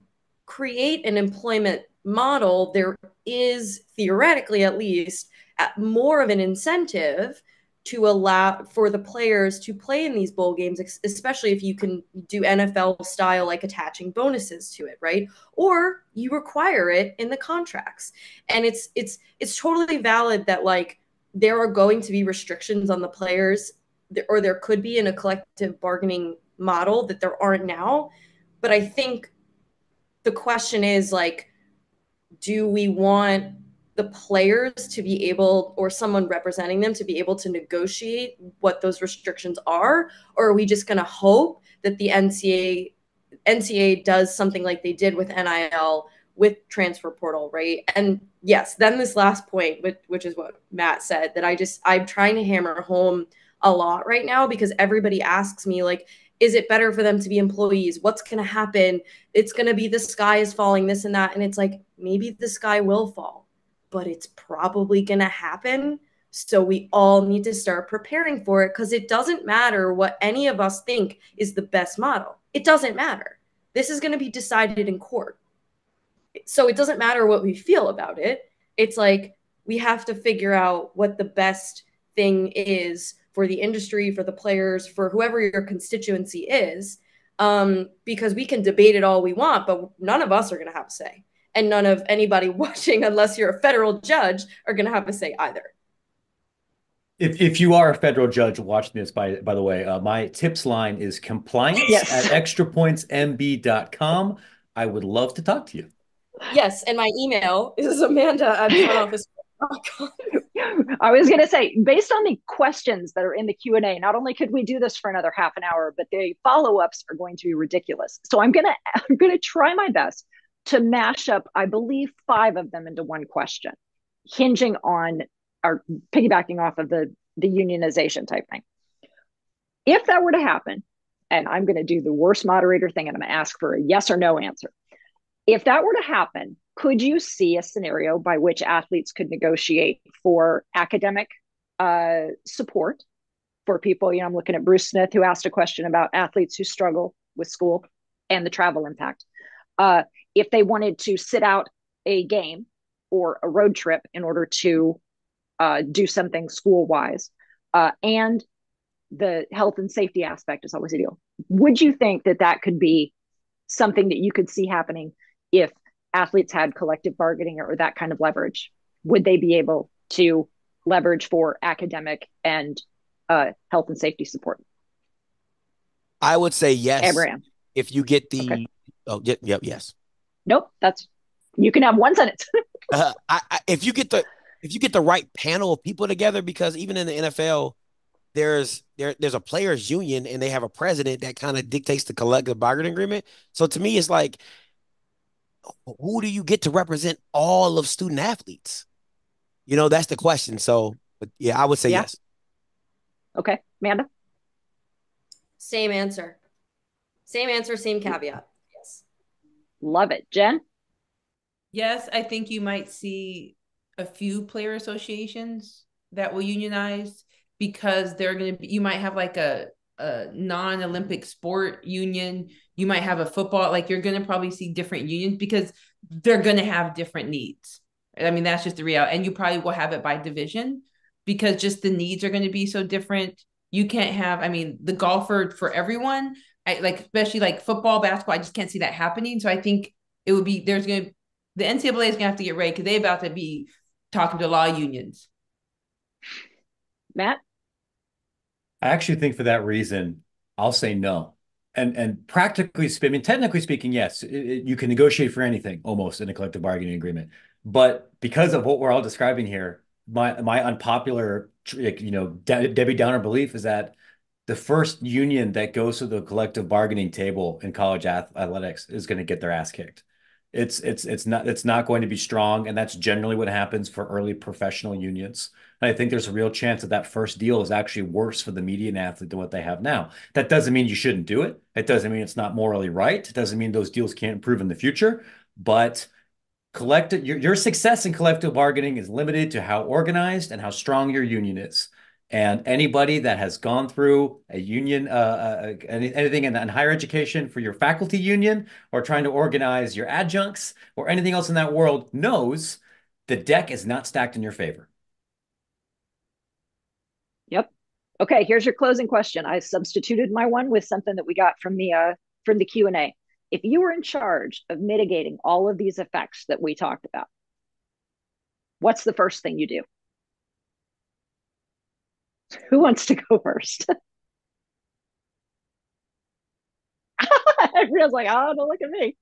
Speaker 4: create an employment model, there is theoretically at least more of an incentive to allow for the players to play in these bowl games, especially if you can do NFL style, like attaching bonuses to it, right? Or you require it in the contracts. And it's totally valid that like there are going to be restrictions on the players, or there could be in a collective bargaining model that there aren't now. But I think the question is like, do we want the players to be able, or someone representing them to be able to negotiate what those restrictions are? Or are we just going to hope that the NCAA does something like they did with NIL, with transfer portal, right? And yes, then this last point, which is what Matt said, that I'm trying to hammer home a lot right now, because everybody asks me like, is it better for them to be employees? What's going to happen? It's going to be the sky is falling, this and that. And it's like, maybe the sky will fall, but it's probably going to happen. So we all need to start preparing for it, because it doesn't matter what any of us think is the best model. It doesn't matter. This is going to be decided in court. So it doesn't matter what we feel about it. It's like we have to figure out what the best thing is for the industry, for the players, for whoever your constituency is, because we can debate it all we want, but none of us are going to have a say. And none of anybody watching, unless you're a federal judge, are going to have a say either.
Speaker 5: If you are a federal judge watching this, by the way, my tips line is compliance
Speaker 1: Yes.
Speaker 5: at extrapointsmb.com. I would love to talk to you.
Speaker 4: Yes, and my email is amanda@frontoffice.com.
Speaker 1: I was going to say, based on the questions that are in the Q&A, not only could we do this for another half an hour, but the follow-ups are going to be ridiculous. So I'm going to try my best to mash up, I believe, 5 of them into one question, hinging on or piggybacking off of the unionization type thing. If that were to happen, and I'm going to do the worst moderator thing, and I'm going to ask for a yes or no answer. If that were to happen, could you see a scenario by which athletes could negotiate for academic support for people? You know, I'm looking at Bruce Smith, who asked a question about athletes who struggle with school and the travel impact. If they wanted to sit out a game or a road trip in order to do something school wise, and the health and safety aspect is always a deal. Would you think that that could be something that you could see happening if athletes had collective bargaining or that kind of leverage? Would they be able to leverage for academic and health and safety support?
Speaker 2: I would say yes.
Speaker 1: Abraham.
Speaker 2: If you get the, okay. Yes.
Speaker 1: Nope. You can have one sentence.
Speaker 2: If you get the right panel of people together, because even in the NFL, there's a players union and they have a president that kind of dictates the collective bargaining agreement. So to me, it's like, who do you get to represent all of student athletes? You know, that's the question. So, but yeah, I would say yes.
Speaker 1: Okay. Amanda?
Speaker 4: Same answer, same caveat. Yes.
Speaker 1: Love it. Jen?
Speaker 3: Yes, I think you might see a few player associations that will unionize, because they're going to be, you might have like a non-Olympic sport union. You might have a football, like you're going to probably see different unions because they're going to have different needs. I mean, that's just the reality. And you probably will have it by division because just the needs are going to be so different. You can't have, I mean, the golfer for everyone, especially like football, basketball, I just can't see that happening. So I think it would be, the NCAA is going to have to get ready because they're about to be talking to law unions.
Speaker 1: Matt?
Speaker 5: I actually think for that reason, I'll say no. And practically speaking, technically speaking, yes, you can negotiate for anything almost in a collective bargaining agreement. But because of what we're all describing here, my unpopular, Debbie Downer belief is that the first union that goes to the collective bargaining table in college athletics is going to get their ass kicked. It's not going to be strong, and that's generally what happens for early professional unions. And I think there's a real chance that that first deal is actually worse for the median athlete than what they have now. That doesn't mean you shouldn't do it. It doesn't mean it's not morally right. It doesn't mean those deals can't improve in the future. But your success in collective bargaining is limited to how organized and how strong your union is. And anybody that has gone through a union, anything in higher education for your faculty union or trying to organize your adjuncts or anything else in that world knows the deck is not stacked in your favor.
Speaker 1: Yep. Okay, here's your closing question. I substituted my one with something that we got from the Q&A. If you were in charge of mitigating all of these effects that we talked about, what's the first thing you do? Who wants to go first? Everyone's like, oh, don't look at me.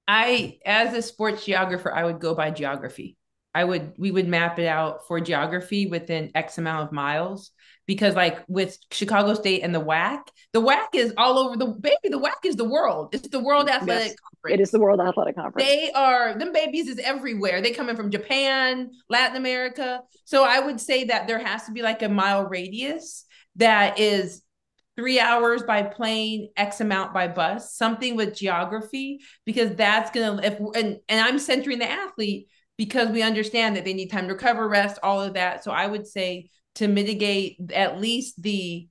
Speaker 3: As a sports geographer, I would go by geography. We would map it out for geography within X amount of miles, because like with Chicago State and the WAC is all over the WAC is the world. It's the World Athletic Conference.
Speaker 1: It is the World Athletic Conference.
Speaker 3: Them babies is everywhere. They come in from Japan, Latin America. So I would say that there has to be like a mile radius that is 3 hours by plane, X amount by bus, something with geography, because that's going to, and I'm centering the athlete because we understand that they need time to recover, rest, all of that. So I would say to mitigate at least the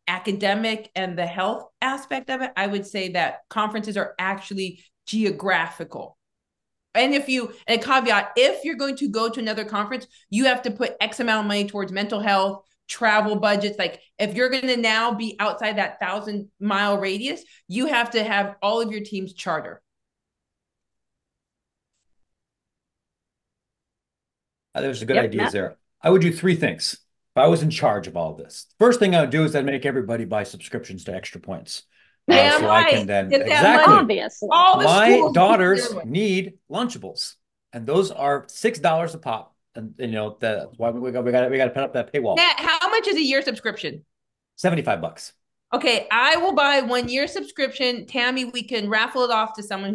Speaker 3: academic and the health aspect of it, I would say that conferences are actually geographical. And a caveat, if you're going to go to another conference, you have to put X amount of money towards mental health, travel budgets. Like if you're going to now be outside that 1,000-mile radius, you have to have all of your teams charter.
Speaker 5: There's some good ideas there. I would do three things if I was in charge of all this. First thing I would do is I'd make everybody buy subscriptions to Extra Points.
Speaker 3: Damn
Speaker 5: So I can
Speaker 3: right.
Speaker 5: then
Speaker 3: Get that
Speaker 5: exactly.
Speaker 3: money.
Speaker 1: Obviously.
Speaker 3: All the
Speaker 5: My
Speaker 3: schools.
Speaker 5: daughters need Lunchables, and those are $6 a pop. And you know that's why we got to put up that paywall.
Speaker 3: Matt, how much is a year subscription?
Speaker 5: $75.
Speaker 3: Okay, I will buy 1 year subscription. Tammy, we can raffle it off to someone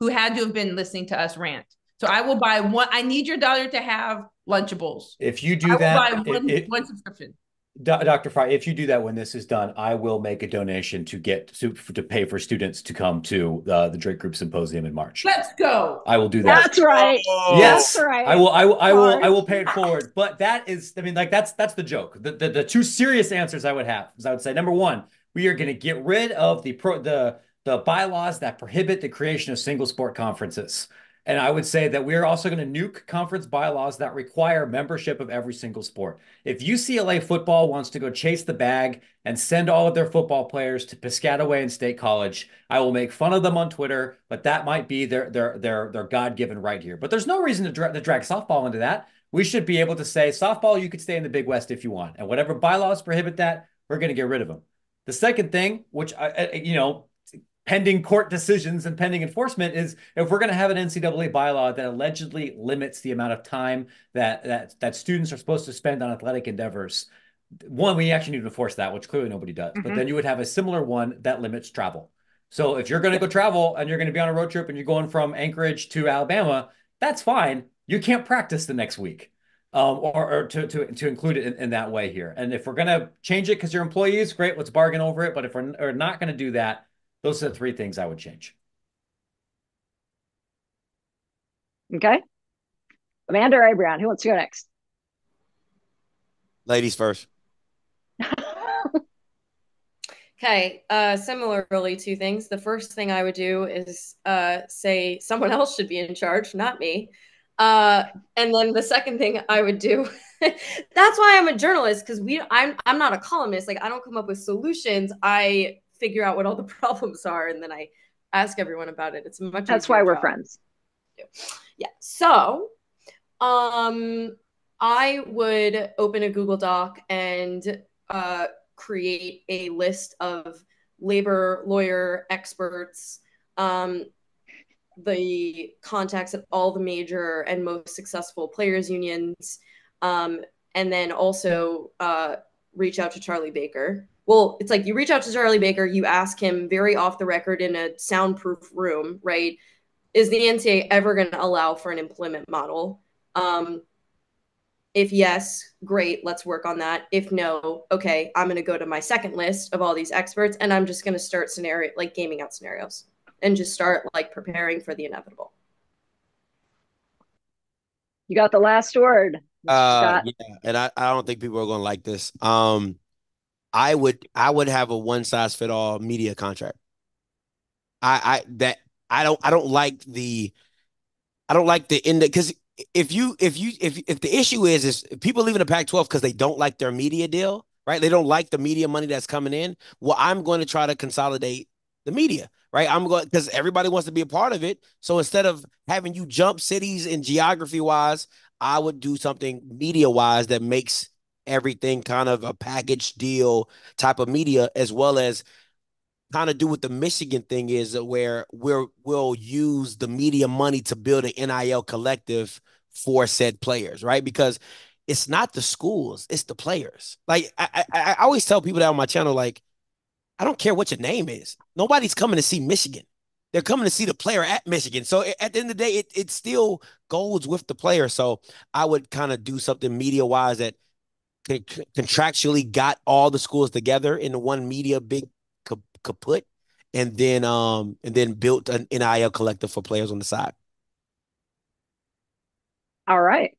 Speaker 3: who had to have been listening to us rant. So I will buy one. I need your daughter to have Lunchables.
Speaker 5: If you do
Speaker 3: I will
Speaker 5: that,
Speaker 3: buy one subscription.
Speaker 5: Dr. Fry, if you do that when this is done, I will make a donation to pay for students to come to the Drake Group Symposium in March.
Speaker 3: Let's go.
Speaker 5: I will do that.
Speaker 1: That's right.
Speaker 5: Yes,
Speaker 1: That's right.
Speaker 5: I will pay it forward. But that is, I mean, like that's the joke. The two serious answers I would have is I would say, number one, we are going to get rid of the bylaws that prohibit the creation of single sport conferences. And I would say that we are also going to nuke conference bylaws that require membership of every single sport. If UCLA football wants to go chase the bag and send all of their football players to Piscataway and State College, I will make fun of them on Twitter, but that might be their God-given right here. But there's no reason to drag softball into that. We should be able to say, softball, you could stay in the Big West if you want. And whatever bylaws prohibit that, we're going to get rid of them. The second thing, which, pending court decisions and pending enforcement, is if we're going to have an NCAA bylaw that allegedly limits the amount of time that students are supposed to spend on athletic endeavors, one, we actually need to enforce that, which clearly nobody does. But then you would have a similar one that limits travel. So if you're going to go travel and you're going to be on a road trip and you're going from Anchorage to Alabama, that's fine. You can't practice the next week. Or to include it in that way here. And if we're going to change it because you're employees, great, let's bargain over it. But if we're not going to do that, those are the three things I would change.
Speaker 1: Okay. Amanda or Abrion, who wants to go next?
Speaker 2: Ladies first.
Speaker 4: Okay, similarly, two things. The first thing I would do is say someone else should be in charge, not me. And then the second thing I would do, that's why I'm a journalist, because I'm not a columnist. Like, I don't come up with solutions. I figure out what all the problems are, and then I ask everyone about it. It's much
Speaker 1: That's why we're friends.
Speaker 4: Yeah. So, I would open a Google Doc and create a list of labor lawyer experts, the contacts at all the major and most successful players unions, and then also reach out to Charlie Baker. Well, it's like you reach out to Charlie Baker, you ask him very off the record in a soundproof room, right? Is the NCAA ever going to allow for an employment model? If yes, great, let's work on that. If no, okay, I'm going to go to my second list of all these experts, and I'm just going to start gaming out scenarios and just start preparing for the inevitable.
Speaker 1: You got the last word.
Speaker 2: Yeah, and I don't think people are going to like this. I would have a one size fit all media contract. I don't like the end, because if the issue is people leaving the Pac-12 because they don't like their media deal, right? They don't like the media money that's coming in. Well, I'm going to try to consolidate the media, right? I'm going, because everybody wants to be a part of it. So instead of having you jump cities and geography wise, I would do something media wise that makes everything kind of a package deal type of media, as well as kind of do what the Michigan thing is, where we'll use the media money to build an NIL collective for said players, right? Because it's not the schools, it's the players. Like I always tell people that on my channel, like, I don't care what your name is. Nobody's coming to see Michigan. They're coming to see the player at Michigan. So at the end of the day, it still goes with the player. So I would kind of do something media-wise that contractually got all the schools together in one media big kaput, and then built an NIL collective for players on the side.
Speaker 1: All right.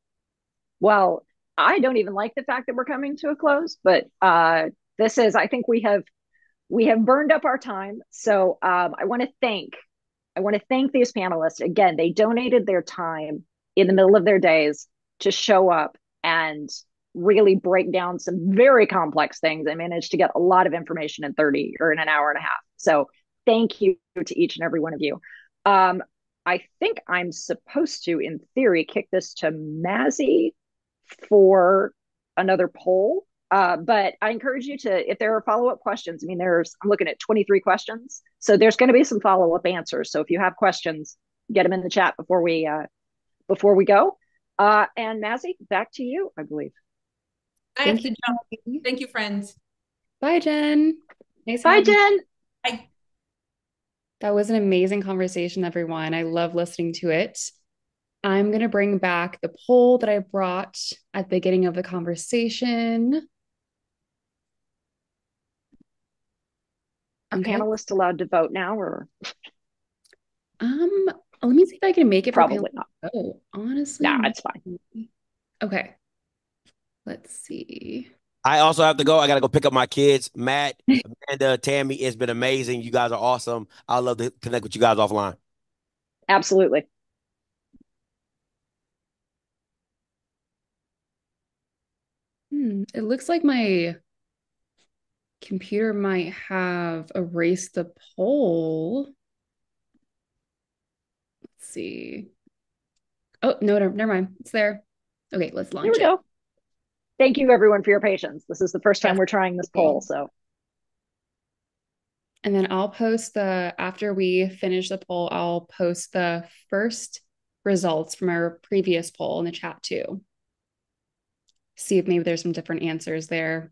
Speaker 1: Well, I don't even like the fact that we're coming to a close, but I think we have burned up our time. So I want to thank these panelists again. They donated their time in the middle of their days to show up and really break down some very complex things. I managed to get a lot of information in 30 or in an hour and a half. So thank you to each and every one of you. I think I'm supposed to, in theory, kick this to Mazzy for another poll. But I encourage you to, if there are follow-up questions, I mean, I'm looking at 23 questions. So there's going to be some follow-up answers. So if you have questions, get them in the chat before we go. And Mazzy, back to you, I believe.
Speaker 3: I have to jump. Thank you, friends.
Speaker 6: Bye, Jen.
Speaker 1: Nice. Bye, Jen.
Speaker 3: Bye.
Speaker 6: That was an amazing conversation, everyone. I love listening to it. I'm going to bring back the poll that I brought at the beginning of the conversation.
Speaker 1: Are panelists allowed to vote now, or?
Speaker 6: Let me see if I can make it.
Speaker 1: Probably not.
Speaker 6: Oh, honestly.
Speaker 1: No, it's fine.
Speaker 6: Okay. Let's see.
Speaker 2: I also have to go. I got to go pick up my kids. Matt, Amanda, Tammy, it's been amazing. You guys are awesome. I'd love to connect with you guys offline.
Speaker 1: Absolutely.
Speaker 6: It looks like my computer might have erased the poll. Let's see. Oh, no, never mind. It's there. Okay, let's launch it.
Speaker 1: Here we go. Thank you, everyone, for your patience. This is the first time we're trying this poll, so.
Speaker 6: And then I'll post after we finish the poll, I'll post the first results from our previous poll in the chat too. See if maybe there's some different answers there.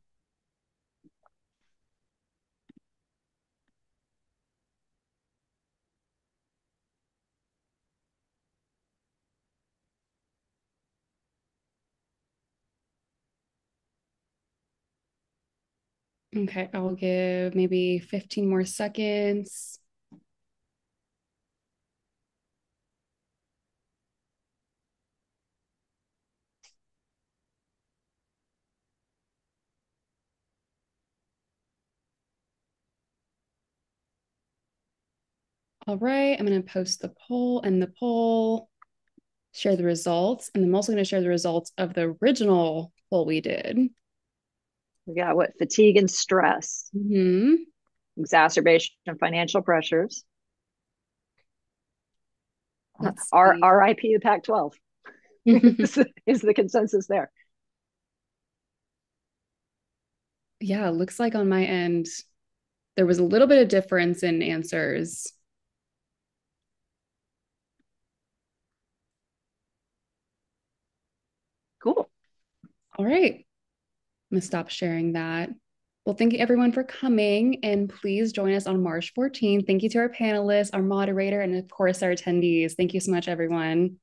Speaker 6: Okay, I'll give maybe 15 more seconds. All right, I'm going to post the poll and the poll, share the results, and I'm also going to share the results of the original poll we did.
Speaker 1: We got what? Fatigue and stress. Exacerbation of financial pressures. RIP the Pac-12 is the consensus there.
Speaker 6: Yeah, it looks like on my end, there was a little bit of difference in answers.
Speaker 1: Cool.
Speaker 6: All right. I'm going to stop sharing that. Well, thank you everyone for coming, and please join us on March 14th. Thank you to our panelists, our moderator, and of course our attendees. Thank you so much, everyone.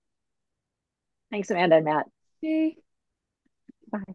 Speaker 1: Thanks, Amanda and Matt.
Speaker 6: Okay.
Speaker 1: Bye.